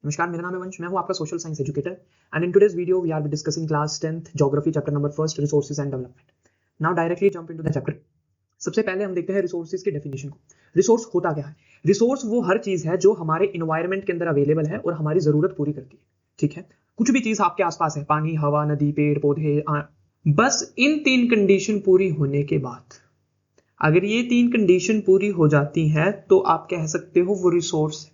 नमस्कार, मेरा नाम है वंश, मैं हूं आपका social science educator and in today's video we are discussing class 10th geography chapter number first resources and development. Now directly jump into the chapter. सबसे पहले हम देखते हैं रिसोर्सेज की डेफिनेशन को। रिसोर्स होता क्या है? रिसोर्स वो हर चीज है जो हमारे इन्वायरमेंट के अंदर अवेलेबल है और हमारी जरूरत पूरी करती है। ठीक है, कुछ भी चीज आपके आसपास है, पानी, हवा, नदी, पेड़ पौधे, बस इन तीन कंडीशन पूरी होने के बाद, अगर ये तीन कंडीशन पूरी हो जाती है तो आप कह सकते हो वो रिसोर्स है।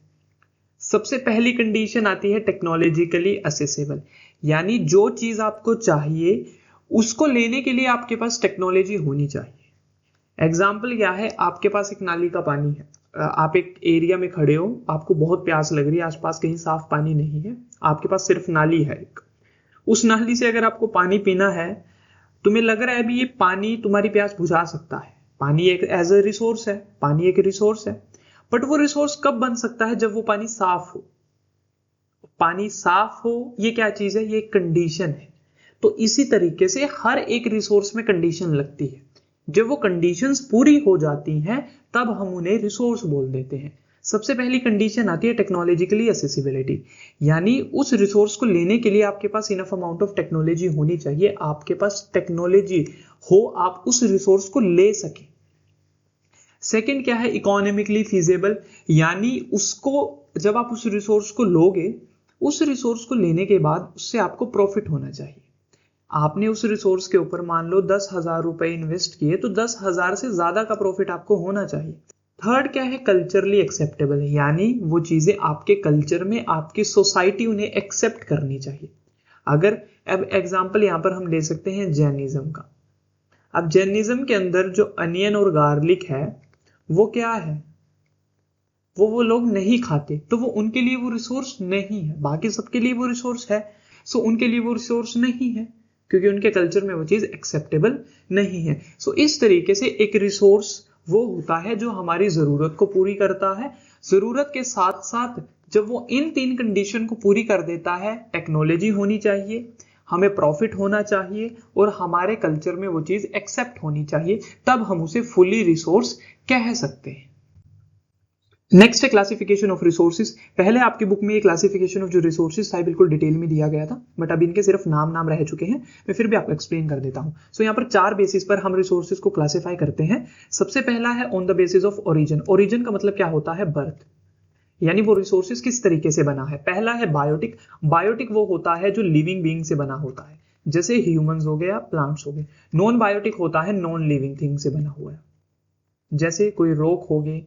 सबसे पहली कंडीशन आती है टेक्नोलॉजिकली असेसेबल, यानी जो चीज आपको चाहिए उसको लेने के लिए आपके पास टेक्नोलॉजी होनी चाहिए। एग्जाम्पल क्या है? आपके पास एक नाली का पानी है, आप एक एरिया में खड़े हो, आपको बहुत प्यास लग रही है, आसपास कहीं साफ पानी नहीं है, आपके पास सिर्फ नाली है एक। उस नाली से अगर आपको पानी पीना है, तुम्हें लग रहा है अभी ये पानी तुम्हारी प्यास बुझा सकता है, पानी एक एज अ रिसोर्स है, पानी एक रिसोर्स है। बट वो रिसोर्स कब बन सकता है? जब वो पानी साफ हो। पानी साफ हो, ये क्या चीज है? ये कंडीशन है। तो इसी तरीके से हर एक रिसोर्स में कंडीशन लगती है। जब वो कंडीशंस पूरी हो जाती हैं तब हम उन्हें रिसोर्स बोल देते हैं। सबसे पहली कंडीशन आती है टेक्नोलॉजिकली असेसिबिलिटी, यानी उस रिसोर्स को लेने के लिए आपके पास इनफ अमाउंट ऑफ टेक्नोलॉजी होनी चाहिए, आपके पास टेक्नोलॉजी हो, आप उस रिसोर्स को ले सके। सेकंड क्या है? इकोनॉमिकली फीजेबल, यानी उसको जब आप उस रिसोर्स को लोगे, उस रिसोर्स को लेने के बाद उससे आपको प्रॉफिट होना चाहिए। आपने उस रिसोर्स के ऊपर मान लो 10,000 रुपए इन्वेस्ट किए तो 10,000 से ज्यादा का प्रॉफिट आपको होना चाहिए। थर्ड क्या है? कल्चरली एक्सेप्टेबल, यानी वो चीजें आपके कल्चर में, आपकी सोसाइटी उन्हें एक्सेप्ट करनी चाहिए। अगर अब एग्जाम्पल यहां पर हम ले सकते हैं जैनिज्म का। अब जैनिज्म के अंदर जो अनियन और गार्लिक है वो क्या है? वो लोग नहीं खाते, तो वो उनके लिए वो रिसोर्स नहीं है। बाकी सबके लिए वो रिसोर्स है, सो उनके लिए वो रिसोर्स नहीं है क्योंकि उनके कल्चर में वो चीज एक्सेप्टेबल नहीं है। सो इस तरीके से एक रिसोर्स वो होता है जो हमारी जरूरत को पूरी करता है। जरूरत के साथ साथ जब वो इन तीन कंडीशन को पूरी कर देता है, टेक्नोलॉजी होनी चाहिए, हमें प्रॉफिट होना चाहिए और हमारे कल्चर में वो चीज एक्सेप्ट होनी चाहिए, तब हम उसे फुली रिसोर्स कह सकते हैं। नेक्स्ट है क्लासिफिकेशन ऑफ रिसोर्सेज। पहले आपकी बुक में ये क्लासिफिकेशन ऑफ जो रिसोर्सेज था बिल्कुल डिटेल में दिया गया था, बट अब इनके सिर्फ नाम रह चुके हैं, मैं फिर भी आपको एक्सप्लेन कर देता हूं। सो यहाँ पर 4 बेसिस पर हम रिसोर्सेज को क्लासिफाई करते हैं। सबसे पहला है on the basis of origin. Origin का मतलब क्या होता है? बर्थ, यानी वो रिसोर्सेज किस तरीके से बना है। पहला है बायोटिक। बायोटिक वो होता है जो लिविंग बीइंग से बना होता है, जैसे ह्यूमंस हो गए या प्लांट्स हो गए। नॉन बायोटिक होता है नॉन लिविंग थिंग से बना हुआ है, जैसे कोई रॉक हो गए,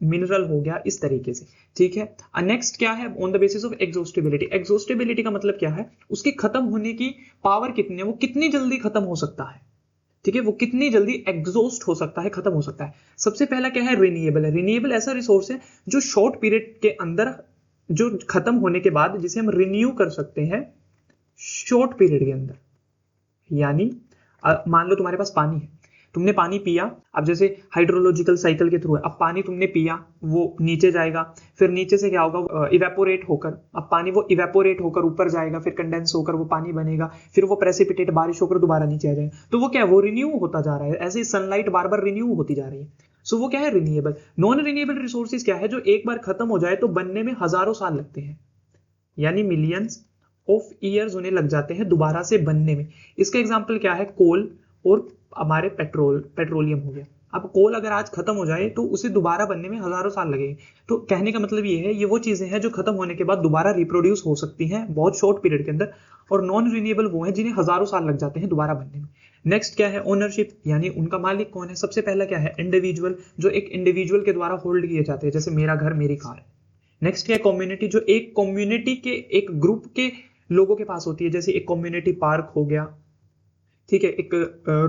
मिनरल हो गया, इस तरीके से। ठीक है, नेक्स्ट क्या है? On the basis of exhaustibility. Exhaustibility का मतलब क्या है? उसकी खत्म होने की पावर कितनी है, वो कितनी जल्दी खत्म हो सकता है। ठीक है, वो कितनी जल्दी एग्जॉस्ट हो सकता है, खत्म हो सकता है। सबसे पहला क्या है? रिन्यूएबल है। रिन्यूएबल ऐसा रिसोर्स है जो शॉर्ट पीरियड के अंदर, जो खत्म होने के बाद जिसे हम रिन्यू कर सकते हैं शॉर्ट पीरियड के अंदर। यानी मान लो तुम्हारे पास पानी है, तुमने पानी पिया, अब जैसे हाइड्रोलॉजिकल साइकिल के थ्रू है, अब पानी तुमने पिया, वो नीचे जाएगा, फिर नीचे से क्या होगा? इवेपोरेट होकर, अब पानी वो इवेपोरेट होकर ऊपर जाएगा, फिर कंडेंस होकर वो पानी बनेगा, फिर वो प्रेसिपिटेट बारिश होकर दोबारा नीचे आ जाएगा। तो वो क्या है? वो रिन्यू होता जा रहा है। ऐसे सनलाइट बार बार रिन्यू होती जा रही है। सो वो क्या है? रिन्यूएबल। नॉन रिन्यूएबल रिसोर्सेज क्या है? जो एक बार खत्म हो जाए तो बनने में हजारों साल लगते हैं, यानी मिलियंस ऑफ ईयर्स उन्हें लग जाते हैं दोबारा से बनने में। इसका एग्जांपल क्या है? कोल और हमारे पेट्रोलियम हो गया। अब कोल अगर आज खत्म हो जाए तो उसे दोबारा बनने में हजारों साल लगेंगे। तो कहने का मतलब ये है, ये वो चीजें हैं जो खत्म होने के बाद दोबारा रिप्रोड्यूस हो सकती हैं बहुत शॉर्ट पीरियड के अंदर, और नॉन रिन्यूएबल वो हैं जिन्हें हजारों साल लग जाते हैं दोबारा बनने में। नेक्स्ट क्या है? ओनरशिप, यानी उनका मालिक कौन है। सबसे पहला क्या है? इंडिविजुअल, जो एक इंडिविजुअल के द्वारा होल्ड किए जाते हैं, जैसे मेरा घर मेरी कार। नेक्स्ट क्या है? कम्युनिटी, जो एक कम्युनिटी के, एक ग्रुप के लोगों के पास होती है, जैसे एक कम्युनिटी पार्क हो गया। ठीक है, एक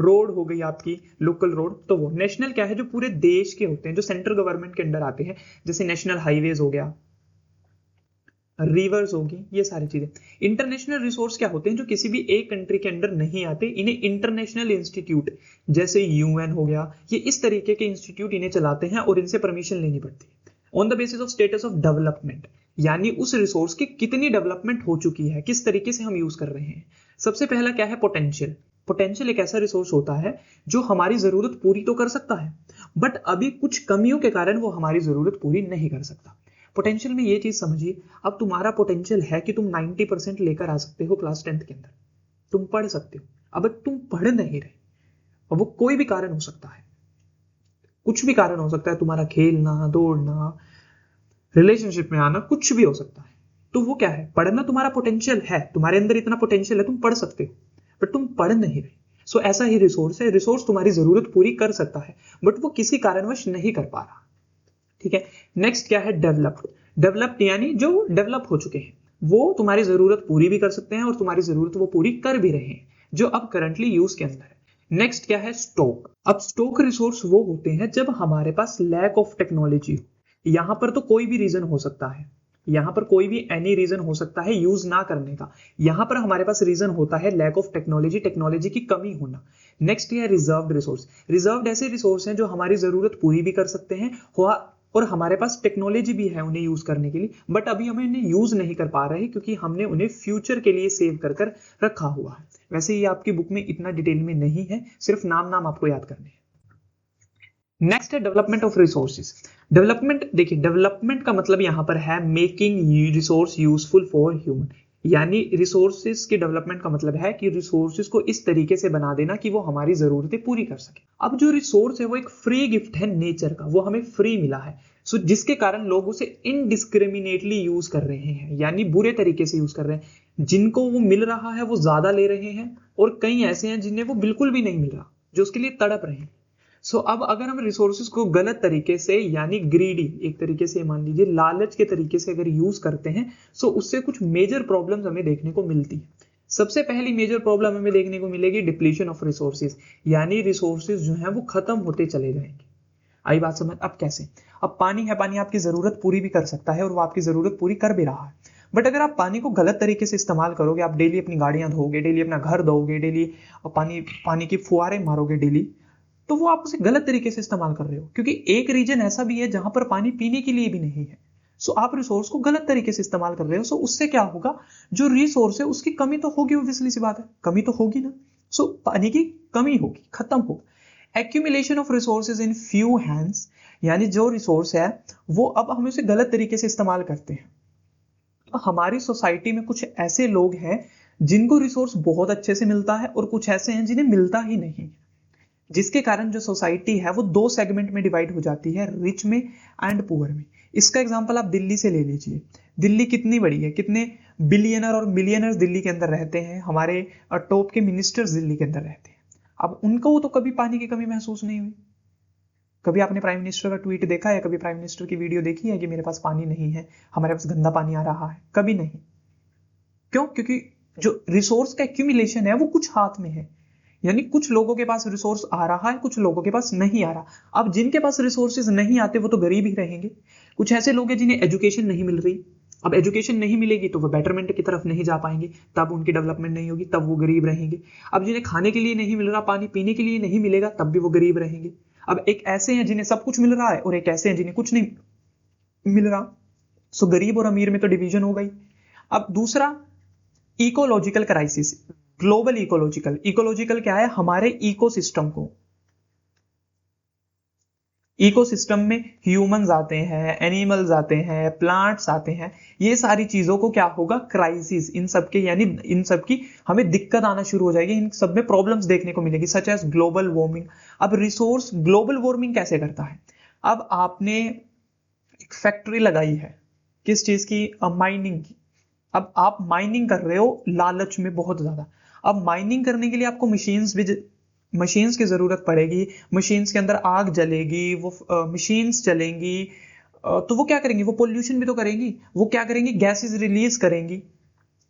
रोड हो गई आपकी लोकल रोड। तो वो नेशनल क्या है? जो पूरे देश के होते हैं, जो सेंट्रल गवर्नमेंट के अंडर आते हैं, जैसे नेशनल हाईवेज हो गया, रिवर्स होगी, ये सारी चीजें। इंटरनेशनल रिसोर्स क्या होते हैं? जो किसी भी एक कंट्री के अंडर नहीं आते, इन्हें इंटरनेशनल इंस्टीट्यूट, जैसे यूएन हो गया, ये इस तरीके के इंस्टीट्यूट इन्हें चलाते हैं और इनसे परमिशन लेनी पड़ती है। On the basis of status of development, यानी उस रिसोर्स की कितनी डेवलपमेंट हो चुकी है, किस तरीके से हम यूज कर रहे हैं। सबसे पहला क्या है? पोटेंशियल। पोटेंशियल एक ऐसा रिसोर्स होता है जो हमारी जरूरत पूरी तो कर सकता है, बट अभी कुछ कमियों के कारण वो हमारी जरूरत पूरी नहीं कर सकता। पोटेंशियल में ये चीज समझिए, अब तुम्हारा पोटेंशियल है कि तुम 90% लेकर आ सकते हो क्लास 10th के अंदर, तुम पढ़ सकते हो। अब तुम पढ़ नहीं रहे, अब वो कोई भी कारण हो सकता है, कुछ भी कारण हो सकता है, तुम्हारा खेलना, दौड़ना, रिलेशनशिप में आना, कुछ भी हो सकता है। तो वो क्या है, पढ़ना तुम्हारा पोटेंशियल है, तुम्हारे अंदर इतना पोटेंशियल है, तुम पढ़ सकते हो, बट तुम पढ़ नहीं रहे। सो ऐसा ही रिसोर्स है, रिसोर्स तुम्हारी जरूरत पूरी कर सकता है, बट वो किसी कारणवश नहीं कर पा रहा। ठीक है। नेक्स्ट क्या है, डेवलप्ड। डेवलप्ड यानी जो डेवलप हो चुके हैं, वो तुम्हारी जरूरत पूरी भी कर सकते हैं और तुम्हारी जरूरत वो पूरी कर भी रहे हैं, जो अब करंटली यूज के अंदर है। नेक्स्ट क्या है, स्टॉक। अब स्टॉक रिसोर्स वो होते हैं जब हमारे पास लैक ऑफ टेक्नोलॉजी हो। यहां पर तो कोई भी रीजन हो सकता है, यहां पर कोई भी एनी रीजन हो सकता है यूज ना करने का। यहां पर हमारे पास रीजन होता है लैक ऑफ टेक्नोलॉजी, टेक्नोलॉजी की कमी होना। नेक्स्ट ये है रिजर्व्ड रिसोर्स। रिजर्व्ड ऐसे रिसोर्स हैं जो हमारी जरूरत पूरी भी कर सकते हैं और हमारे पास टेक्नोलॉजी भी है उन्हें यूज करने के लिए, बट अभी हम इन्हें यूज नहीं कर पा रहे क्योंकि हमने उन्हें फ्यूचर के लिए सेव कर कर रखा हुआ है। वैसे ये आपकी बुक में इतना डिटेल में नहीं है, सिर्फ नाम नाम आपको याद करने हैं। नेक्स्ट है डेवलपमेंट ऑफ रिसोर्सेज। डेवलपमेंट, देखिए डेवलपमेंट का मतलब यहां पर है making resource useful for human, यानी रिसोर्सेज के डेवलपमेंट का मतलब है कि रिसोर्सेज को इस तरीके से बना देना कि वो हमारी जरूरतें पूरी कर सके। अब जो रिसोर्स है वो एक फ्री गिफ्ट है नेचर का, वो हमें फ्री मिला है, सो जिसके कारण लोग उसे इनडिस्क्रिमिनेटली यूज कर रहे हैं, यानी बुरे तरीके से यूज कर रहे हैं। जिनको वो मिल रहा है वो ज्यादा ले रहे हैं, और कई ऐसे हैं जिन्हें वो बिल्कुल भी नहीं मिल रहा, जो उसके लिए तड़प रहे हैं। सो अब अगर हम रिसोर्सेज को गलत तरीके से, यानी ग्रीडी, एक तरीके से मान लीजिए लालच के तरीके से अगर यूज करते हैं, सो उससे कुछ मेजर प्रॉब्लम्स हमें देखने को मिलती है। सबसे पहली मेजर प्रॉब्लम हमें देखने को मिलेगी डिप्लीशन ऑफ रिसोर्सेज, यानी रिसोर्सेज जो है वो खत्म होते चले जाएंगे। आई बात समझ? अब कैसे? अब पानी है, पानी आपकी जरूरत पूरी भी कर सकता है और वो आपकी जरूरत पूरी कर भी रहा है, बट अगर आप पानी को गलत तरीके से इस्तेमाल करोगे, आप डेली अपनी गाड़ियां धोगे, डेली अपना घर धोगे, डेली पानी की फुहारे मारोगे डेली, तो वो आप उसे गलत तरीके से इस्तेमाल कर रहे हो, क्योंकि एक रीजन ऐसा भी है जहां पर पानी पीने के लिए भी नहीं है। सो आप रिसोर्स को गलत तरीके से इस्तेमाल कर रहे हो। सो उससे क्या होगा, जो रिसोर्स है उसकी कमी तो होगी, ऑब्वियसली सी बात है, कमी तो होगी ना। सो पानी की कमी होगी, खत्म होगा। Accumulation of resources in few hands, यानी जो रिसोर्स है वो अब हम उसे गलत तरीके से इस्तेमाल करते हैं। हमारी सोसाइटी में कुछ ऐसे लोग हैं जिनको रिसोर्स बहुत अच्छे से मिलता है और कुछ ऐसे हैं जिन्हें मिलता ही नहीं, जिसके कारण जो सोसाइटी है वो दो सेगमेंट में डिवाइड हो जाती है, रिच में एंड पुअर में। इसका एग्जांपल आप दिल्ली से ले लीजिए। दिल्ली कितनी बड़ी है, कितने बिलियनर और मिलियनर्स दिल्ली के अंदर रहते हैं, हमारे टॉप के मिनिस्टर्स दिल्ली के अंदर रहते हैं। अब उनको तो कभी पानी की कमी महसूस नहीं हुई। कभी आपने प्राइम मिनिस्टर का ट्वीट देखा है, कभी प्राइम मिनिस्टर की वीडियो देखी है कि मेरे पास पानी नहीं है, हमारे पास गंदा पानी आ रहा है? कभी नहीं। क्यों? क्योंकि जो रिसोर्स का एक्यूमुलेशन है वो कुछ हाथ में है, यानी कुछ लोगों के पास रिसोर्स आ रहा है, कुछ लोगों के पास नहीं आ रहा। अब जिनके पास रिसोर्सेज नहीं आते वो तो गरीब ही रहेंगे। कुछ ऐसे लोग हैं जिन्हें एजुकेशन नहीं मिल रही, अब एजुकेशन नहीं मिलेगी तो वो बेटरमेंट की तरफ नहीं जा पाएंगे, तब उनकी डेवलपमेंट नहीं होगी, तब वो गरीब रहेंगे। अब जिन्हें खाने के लिए नहीं मिल रहा, पानी पीने के लिए नहीं मिलेगा, तब भी वो गरीब रहेंगे। अब एक ऐसे हैं जिन्हें सब कुछ मिल रहा है और एक ऐसे हैं जिन्हें कुछ नहीं मिल रहा। सो गरीब और अमीर में तो डिवीजन हो गई। अब दूसरा, इकोलॉजिकल क्राइसिस। ग्लोबल इकोलॉजिकल क्या है, हमारे इकोसिस्टम को, इकोसिस्टम में ह्यूमंस आते हैं, एनिमल्स आते हैं, प्लांट्स आते हैं, ये सारी चीजों को क्या होगा, क्राइसिस, इन सब के, यानी इन सब की हमें दिक्कत आना शुरू हो जाएगी, इन सब में प्रॉब्लम्स देखने को मिलेगी, सच एज ग्लोबल वार्मिंग। अब रिसोर्स ग्लोबल वार्मिंग कैसे करता है? अब आपने एक फैक्ट्री लगाई है, किस चीज की, माइनिंग की। अब आप माइनिंग कर रहे हो लालच में बहुत ज्यादा। अब माइनिंग करने के लिए आपको मशीन्स की जरूरत पड़ेगी, मशीन्स के अंदर आग जलेगी, वो मशीन्स चलेंगी, तो वो क्या करेंगी, वो पोल्यूशन भी तो करेंगी, वो क्या करेंगी, गैसेस रिलीज करेंगी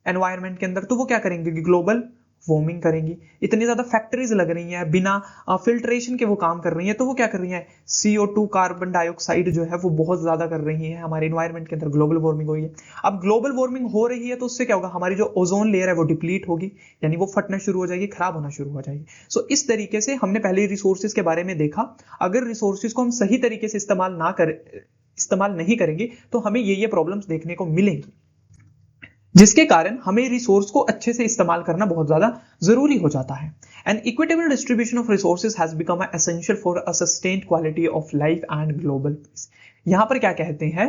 एनवायरनमेंट के अंदर, तो वो क्या करेंगे, ग्लोबल वार्मिंग करेंगी। इतनी ज्यादा फैक्ट्रीज लग रही हैं, बिना फिल्ट्रेशन के वो काम कर रही हैं, तो वो क्या कर रही हैं, CO2 कार्बन डाइऑक्साइड जो है वो बहुत ज्यादा कर रही है हमारे एनवायरनमेंट के अंदर, ग्लोबल वार्मिंग हो रही है। अब ग्लोबल वार्मिंग हो रही है तो उससे क्या होगा, हमारी जो ओजोन लेयर है वो डिप्लीट होगी, यानी वो फटना शुरू हो जाएगी, खराब होना शुरू हो जाएगी। सो इस तरीके से हमने पहले रिसोर्सेज के बारे में देखा। अगर रिसोर्सेज को हम सही तरीके से इस्तेमाल नहीं करेंगे तो हमें ये प्रॉब्लम्स देखने को मिलेंगी। जिसके कारण हमें रिसोर्स को अच्छे से इस्तेमाल करना बहुत ज्यादा जरूरी हो जाता है। An equitable distribution of resources has become essential for a sustained quality of life and global peace. यहां पर क्या कहते हैं,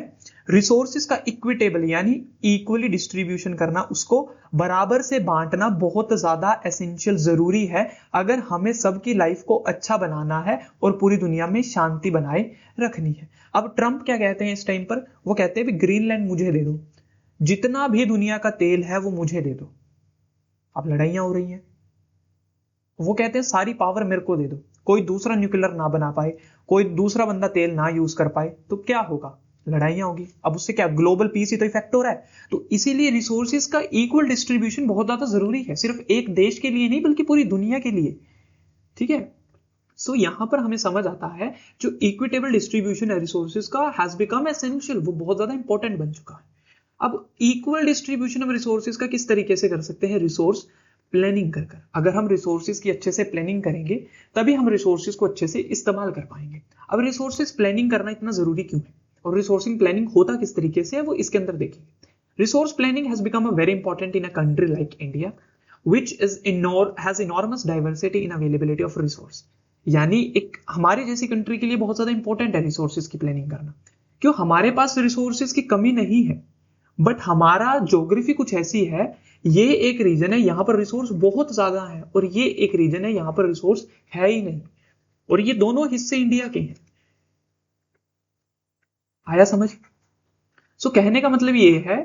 रिसोर्सेज का इक्विटेबल यानी इक्वली डिस्ट्रीब्यूशन करना, उसको बराबर से बांटना बहुत ज्यादा एसेंशियल जरूरी है अगर हमें सबकी लाइफ को अच्छा बनाना है और पूरी दुनिया में शांति बनाए रखनी है। अब ट्रंप क्या कहते हैं इस टाइम पर, वो कहते हैं ग्रीनलैंड मुझे दे दो, जितना भी दुनिया का तेल है वो मुझे दे दो। अब लड़ाइयां हो रही हैं, वो कहते हैं सारी पावर मेरे को दे दो, कोई दूसरा न्यूक्लियर ना बना पाए, कोई दूसरा बंदा तेल ना यूज कर पाए, तो क्या होगा, लड़ाइयां होगी। अब उससे क्या, ग्लोबल पीस ही तो इफेक्ट हो रहा है। तो इसीलिए रिसोर्सेज का इक्वल डिस्ट्रीब्यूशन बहुत ज्यादा जरूरी है, सिर्फ एक देश के लिए नहीं बल्कि पूरी दुनिया के लिए। ठीक है, सो यहां पर हमें समझ आता है जो इक्विटेबल डिस्ट्रीब्यूशन है रिसोर्सेज का हैज बिकम एसेंशियल, वो बहुत ज्यादा इंपॉर्टेंट बन चुका है। अब इक्वल डिस्ट्रीब्यूशन ऑफ रिसोर्सेज का किस तरीके से कर सकते हैं, रिसोर्स प्लानिंग कर कर। अगर हम रिसोर्सेज की अच्छे से प्लानिंग करेंगे तभी हम रिसोर्सेज को अच्छे से इस्तेमाल कर पाएंगे। अब रिसोर्सेज प्लानिंग करना इतना जरूरी क्यों है और रिसोर्सिंग प्लानिंग होता किस तरीके से है, वो इसके अंदर देखेंगे। Resource planning has become a very important in a country like India which has enormous diversity in availability of resource। यानी एक हमारे जैसी कंट्री के लिए बहुत ज्यादा इंपॉर्टेंट है रिसोर्सेज की प्लानिंग करना। क्यों, हमारे पास रिसोर्सेज की कमी नहीं है, बट हमारा ज्योग्राफी कुछ ऐसी है, ये एक रीजन है यहां पर रिसोर्स बहुत ज्यादा है और ये एक रीजन है यहां पर रिसोर्स है ही नहीं, और ये दोनों हिस्से इंडिया के हैं। आया समझ? सो कहने का मतलब ये है,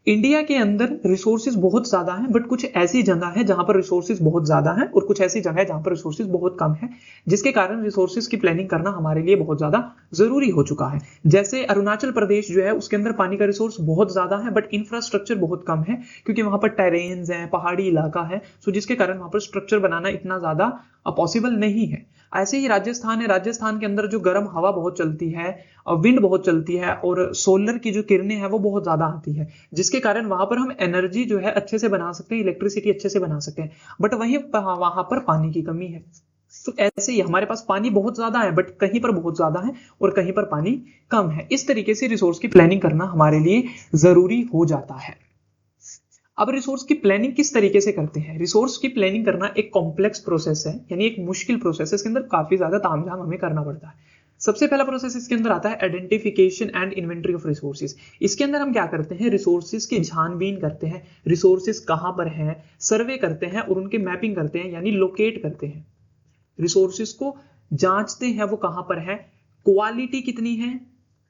इंडिया के अंदर रिसोर्सेज बहुत ज्यादा हैं, बट कुछ ऐसी जगह है जहां पर रिसोर्सेज बहुत ज्यादा हैं और कुछ ऐसी जगह है जहां पर रिसोर्सेज बहुत कम है, जिसके कारण रिसोर्सेज की प्लानिंग करना हमारे लिए बहुत ज्यादा जरूरी हो चुका है। जैसे अरुणाचल प्रदेश जो है उसके अंदर पानी का रिसोर्स बहुत ज्यादा है, बट इंफ्रास्ट्रक्चर बहुत कम है, क्योंकि वहां पर टेरेन्स है, पहाड़ी इलाका है, सो जिसके कारण वहां पर स्ट्रक्चर बनाना इतना ज्यादा पॉसिबल नहीं है। ऐसे ही राजस्थान है, राजस्थान के अंदर जो गर्म हवा बहुत चलती है, विंड बहुत चलती है और सोलर की जो किरणें हैं वो बहुत ज्यादा आती है, जिसके कारण वहां पर हम एनर्जी जो है अच्छे से बना सकते हैं, इलेक्ट्रिसिटी अच्छे से बना सकते हैं, बट वहीं वहां पर पानी की कमी है। तो ऐसे ही हमारे पास पानी बहुत ज्यादा है, बट कहीं पर बहुत ज्यादा है और कहीं पर पानी कम है। इस तरीके से रिसोर्स की प्लानिंग करना हमारे लिए जरूरी हो जाता है। अब रिसोर्स की प्लानिंग किस तरीके से करते हैं, रिसोर्स की प्लानिंग करना एक कॉम्प्लेक्स प्रोसेस है, यानी एक मुश्किल प्रोसेस है, इसके अंदर काफी ज्यादा तामझाम हमें करना पड़ता है। सबसे पहला प्रोसेस इसके अंदर आता है identification and inventory of resources. इसके अंदर हम क्या करते हैं, रिसोर्सेज की छानबीन करते हैं, रिसोर्सेज कहां पर हैं, सर्वे करते हैं और उनकी मैपिंग करते हैं, यानी लोकेट करते हैं। रिसोर्सेज को जांचते हैं वो कहां पर है, क्वालिटी कितनी है,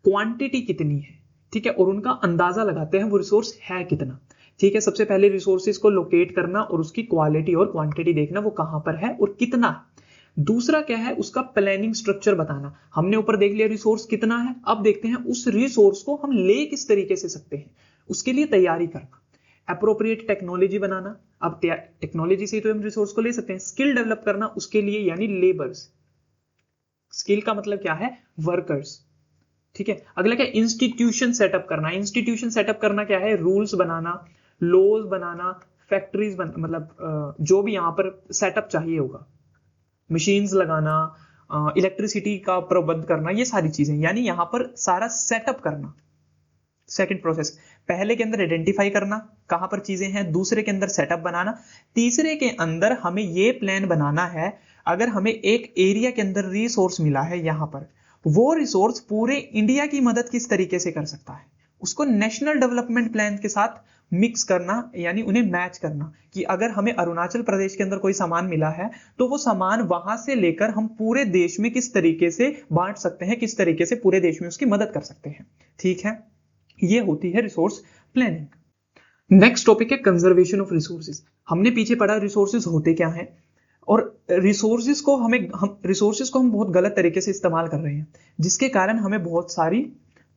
क्वांटिटी कितनी है, ठीक है, और उनका अंदाजा लगाते हैं वो रिसोर्स है कितना। ठीक है, सबसे पहले रिसोर्सेज को लोकेट करना और उसकी क्वालिटी और क्वांटिटी देखना वो कहां पर है और कितना है। दूसरा क्या है, उसका प्लानिंग स्ट्रक्चर बताना। हमने ऊपर देख लिया रिसोर्स कितना है, अब देखते हैं उस रिसोर्स को हम ले किस तरीके से सकते हैं, उसके लिए तैयारी करना, एप्रोप्रिएट टेक्नोलॉजी बनाना। अब टेक्नोलॉजी से तो हम रिसोर्स को ले सकते हैं, स्किल डेवलप करना उसके लिए, यानी लेबर्स। स्किल का मतलब क्या है, वर्कर्स। ठीक है, अगला क्या, इंस्टीट्यूशन सेटअप करना। इंस्टीट्यूशन सेटअप करना क्या है, रूल्स बनाना, लॉज बनाना, फैक्ट्रीज मतलब जो भी यहां पर सेटअप चाहिए होगा, मशीन्स लगाना, इलेक्ट्रिसिटी का प्रबंध करना, ये सारी चीजें, यानी यहां पर सारा सेटअप करना। सेकंड प्रोसेस, पहले के अंदर आइडेंटिफाई करना कहां पर चीजें हैं, दूसरे के अंदर सेटअप बनाना, तीसरे के अंदर हमें ये प्लान बनाना है, अगर हमें एक एरिया के अंदर रिसोर्स मिला है यहां पर, वो रिसोर्स पूरे इंडिया की मदद किस तरीके से कर सकता है, उसको नेशनल डेवलपमेंट प्लान के साथ मिक्स करना, यानी उन्हें मैच करना, कि अगर हमें अरुणाचल प्रदेश के अंदर कोई सामान मिला है तो वो सामान वहां से लेकर हम पूरे देश में किस तरीके से बांट सकते हैं, किस तरीके से पूरे देश में उसकी मदद कर सकते हैं। ठीक है, ये होती है रिसोर्स प्लानिंग। नेक्स्ट टॉपिक है कंजर्वेशन ऑफ रिसोर्सेज। हमने पीछे पढ़ा रिसोर्सेज होते क्या हैं, और रिसोर्सेज को हम बहुत गलत तरीके से इस्तेमाल कर रहे हैं, जिसके कारण हमें बहुत सारी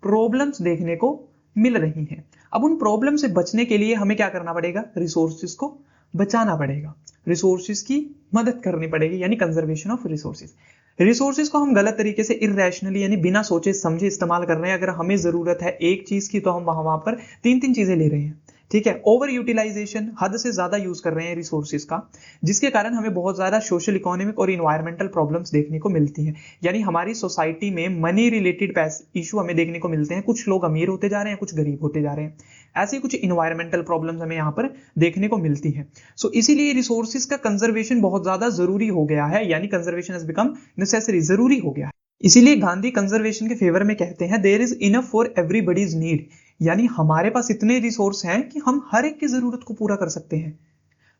प्रॉब्लम्स देखने को मिल रही हैं। अब उन प्रॉब्लम से बचने के लिए हमें क्या करना पड़ेगा, रिसोर्सेज को बचाना पड़ेगा, रिसोर्सेज की मदद करनी पड़ेगी, यानी कंजर्वेशन ऑफ रिसोर्सेज। रिसोर्सेज को हम गलत तरीके से इरैशनली यानी बिना सोचे समझे इस्तेमाल कर रहे हैं। अगर हमें जरूरत है एक चीज की तो हम वहां पर तीन चीजें ले रहे हैं, ठीक है, ओवर यूटिलाइजेशन, हद से ज्यादा यूज कर रहे हैं रिसोर्सेज का, जिसके कारण हमें बहुत ज्यादा सोशल इकोनॉमिक और इन्वायरमेंटल प्रॉब्लम्स देखने को मिलती हैं। यानी हमारी सोसाइटी में मनी रिलेटेड इशू हमें देखने को मिलते हैं, कुछ लोग अमीर होते जा रहे हैं, कुछ गरीब होते जा रहे हैं, ऐसी कुछ इन्वायरमेंटल प्रॉब्लम्स हमें यहाँ पर देखने को मिलती है। सो इसीलिए रिसोर्सेज का कंजर्वेशन बहुत ज्यादा जरूरी हो गया है, यानी कंजर्वेशन हैज बिकम नेसेसरी, जरूरी हो गया है। इसीलिए गांधी कंजर्वेशन के फेवर में कहते हैं there is enough for everybody's need, यानी हमारे पास इतने रिसोर्स हैं कि हम हर एक की जरूरत को पूरा कर सकते हैं,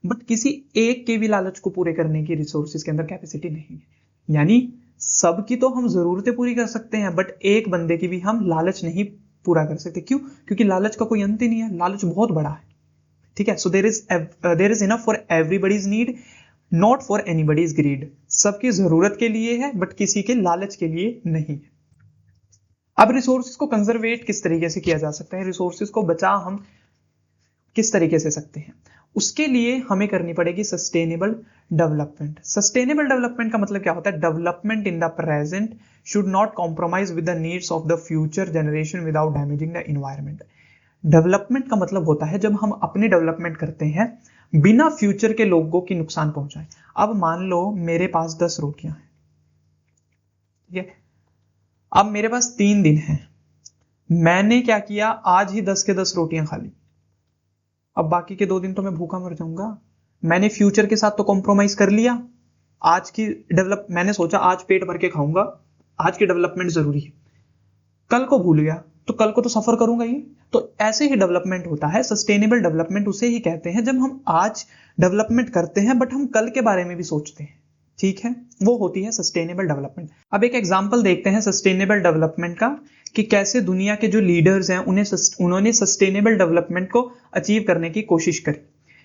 बट किसी एक के भी लालच को पूरे करने की रिसोर्सेज के अंदर कैपेसिटी नहीं है। यानी सबकी तो हम जरूरतें पूरी कर सकते हैं, बट एक बंदे की भी हम लालच नहीं पूरा कर सकते। क्यों? क्योंकि लालच का कोई अंत ही नहीं है, लालच बहुत बड़ा है। ठीक है, so there is enough for everybody's need, not for anybody's greed, सबकी जरूरत के लिए है बट किसी के लालच के लिए नहीं है। अब रिसोर्सेज को कंजर्वेट किस तरीके से किया जा सकता है, रिसोर्सेज को बचा हम किस तरीके से सकते हैं, उसके लिए हमें करनी पड़ेगी सस्टेनेबल डेवलपमेंट। सस्टेनेबल डेवलपमेंट का मतलब क्या होता है? Development in the present should not compromise with the needs of the future generation without damaging the environment. Development का मतलब होता है जब हम अपनी डेवलपमेंट करते हैं बिना फ्यूचर के लोगों की नुकसान पहुंचाए। अब मान लो मेरे पास 10 रोटियां हैं, ठीक है, अब मेरे पास 3 दिन है, मैंने क्या किया, आज ही 10 के 10 रोटियां खा ली, अब बाकी के 2 दिन तो मैं भूखा मर जाऊंगा। मैंने फ्यूचर के साथ तो कॉम्प्रोमाइज कर लिया, आज की मैंने सोचा आज पेट भर के खाऊंगा, आज की डेवलपमेंट जरूरी है, कल को भूल गया तो कल को तो सफर करूंगा ही। तो ऐसे ही डेवलपमेंट होता है, सस्टेनेबल डेवलपमेंट उसे ही कहते हैं जब हम आज डेवलपमेंट करते हैं बट हम कल के बारे में भी सोचते हैं। ठीक है, वो होती है सस्टेनेबल डेवलपमेंट। अब एक एग्जांपल देखते हैं सस्टेनेबल डेवलपमेंट का, कि कैसे दुनिया के जो लीडर्स हैं उन्होंने सस्टेनेबल डेवलपमेंट को अचीव करने की कोशिश करी।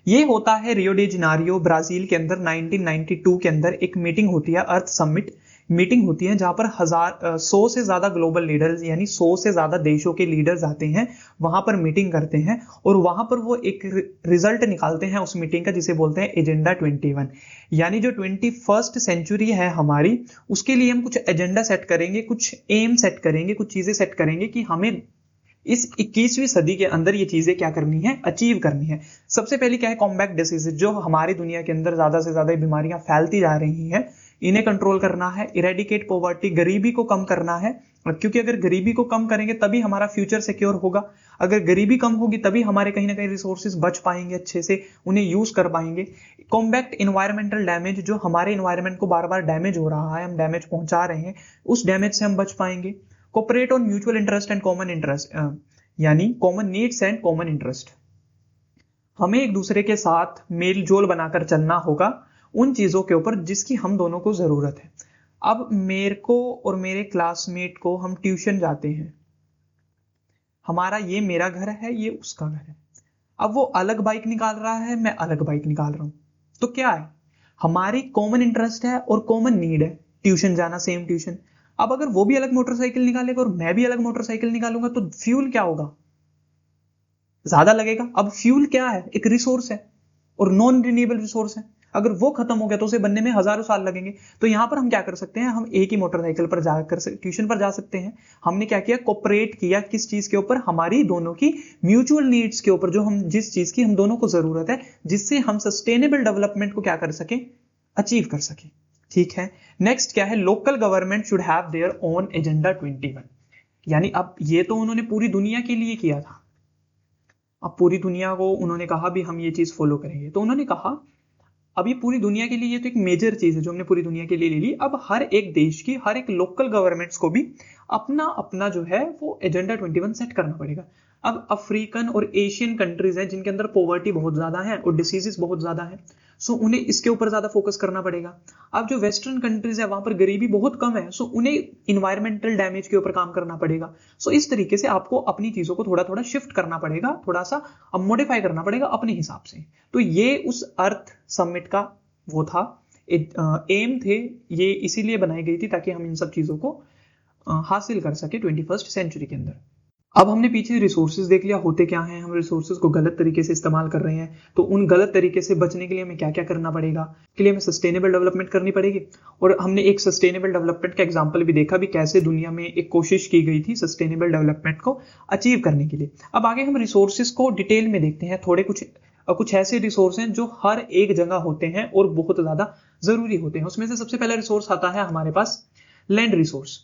ये होता है रियो डी जेनेरियो ब्राजील के अंदर 1992 के अंदर एक मीटिंग होती है, अर्थ समिट मीटिंग होती है, जहां पर 100 से ज्यादा ग्लोबल लीडर्स यानी 100 से ज्यादा देशों के लीडर्स आते हैं, वहां पर मीटिंग करते हैं और वहां पर वो एक रिजल्ट निकालते हैं उस मीटिंग का, जिसे बोलते हैं एजेंडा 21। यानी जो 21st सेंचुरी है हमारी, उसके लिए हम कुछ एजेंडा सेट करेंगे, कुछ एम सेट करेंगे, कुछ चीजें सेट करेंगे कि हमें इस 21वीं सदी के अंदर ये चीजें क्या करनी है, अचीव करनी है। सबसे पहले क्या है, कॉम्बैट डिसीज, जो हमारी दुनिया के अंदर ज्यादा से ज्यादा बीमारियां फैलती जा रही हैं, इन्हें कंट्रोल करना है। इरेडिकेट पॉवर्टी, गरीबी को कम करना है, क्योंकि अगर गरीबी को कम करेंगे तभी हमारा फ्यूचर सिक्योर होगा। अगर गरीबी कम होगी तभी हमारे कहीं ना कहीं रिसोर्सेज बच पाएंगे, अच्छे से उन्हें यूज कर पाएंगे। कॉम्बैक्ट इन्वायरमेंटल डैमेज, जो हमारे इन्वायरमेंट को बार बार डैमेज हो रहा है, हम डैमेज पहुंचा रहे हैं, उस डैमेज से हम बच पाएंगे। Cooperate on mutual interest and common interest, यानी common needs and common interest, हमें एक दूसरे के साथ मेल जोल बनाकर चलना होगा उन चीजों के ऊपर जिसकी हम दोनों को जरूरत है। अब मेरे को और मेरे क्लासमेट को हम ट्यूशन जाते हैं, हमारा ये मेरा घर है, ये उसका घर है, अब वो अलग बाइक निकाल रहा है, मैं अलग बाइक निकाल रहा हूं, तो क्या है, हमारी कॉमन इंटरेस्ट है और कॉमन नीड है ट्यूशन जाना, सेम ट्यूशन। अब अगर वो भी अलग मोटरसाइकिल निकालेगा और मैं भी अलग मोटरसाइकिल निकालूंगा तो फ्यूल क्या होगा, ज्यादा लगेगा। अब फ्यूल क्या है, एक रिसोर्स है और नॉन रिन्यूएबल रिसोर्स है, अगर वो खत्म हो गया तो उसे बनने में हजारों साल लगेंगे। तो यहां पर हम क्या कर सकते हैं, हम एक ही मोटरसाइकिल पर जाकर ट्यूशन पर जा सकते हैं। हमने क्या किया, कोऑपरेट किया, किस चीज के ऊपर, हमारी दोनों की म्यूचुअल नीड्स के ऊपर, जो हम जिस चीज की हम दोनों को जरूरत है, जिससे हम सस्टेनेबल डेवलपमेंट को क्या कर सके, अचीव कर सके। ठीक है, नेक्स्ट क्या है, local government should have their own agenda 21। यानी अब ये तो उन्होंने पूरी दुनिया के लिए किया था, अब पूरी दुनिया को उन्होंने कहा भी हम ये चीज फॉलो करेंगे, तो उन्होंने कहा अब ये पूरी दुनिया के लिए ये तो एक मेजर चीज है जो हमने पूरी दुनिया के लिए ले ली। अब हर एक देश की, हर एक लोकल गवर्नमेंट्स को भी अपना अपना जो है वो एजेंडा 21 सेट करना पड़ेगा। अब अफ्रीकन और एशियन कंट्रीज हैं जिनके अंदर पॉवर्टी बहुत ज्यादा है और डिसीजेस बहुत ज्यादा है, सो उन्हें इसके ऊपर ज्यादा फोकस करना पड़ेगा। अब जो वेस्टर्न कंट्रीज है वहां पर गरीबी बहुत कम है, सो उन्हें इन्वायरमेंटल डैमेज के ऊपर काम करना पड़ेगा। सो इस तरीके से आपको अपनी चीजों को थोड़ा थोड़ा शिफ्ट करना पड़ेगा, थोड़ा सा मॉडिफाई करना पड़ेगा अपने हिसाब से। तो ये उस अर्थ समिट का वो था, एम थे, ये इसीलिए बनाई गई थी ताकि हम इन सब चीजों को हासिल कर सके 21st सेंचुरी के अंदर। अब हमने पीछे रिसोर्सेज देख लिया होते क्या हैं, हम रिसोर्सेज को गलत तरीके से इस्तेमाल कर रहे हैं, तो उन गलत तरीके से बचने के लिए हमें क्या क्या करना पड़ेगा, के लिए हमें सस्टेनेबल डेवलपमेंट करनी पड़ेगी। और हमने एक सस्टेनेबल डेवलपमेंट का एग्जांपल भी देखा भी कैसे दुनिया में एक कोशिश की गई थी सस्टेनेबल डेवलपमेंट को अचीव करने के लिए। अब आगे हम रिसोर्सेज को डिटेल में देखते हैं। थोड़े कुछ ऐसे रिसोर्स हैं जो हर एक जगह होते हैं और बहुत ज्यादा जरूरी होते हैं। उसमें से सबसे पहला रिसोर्स आता है हमारे पास लैंड रिसोर्स।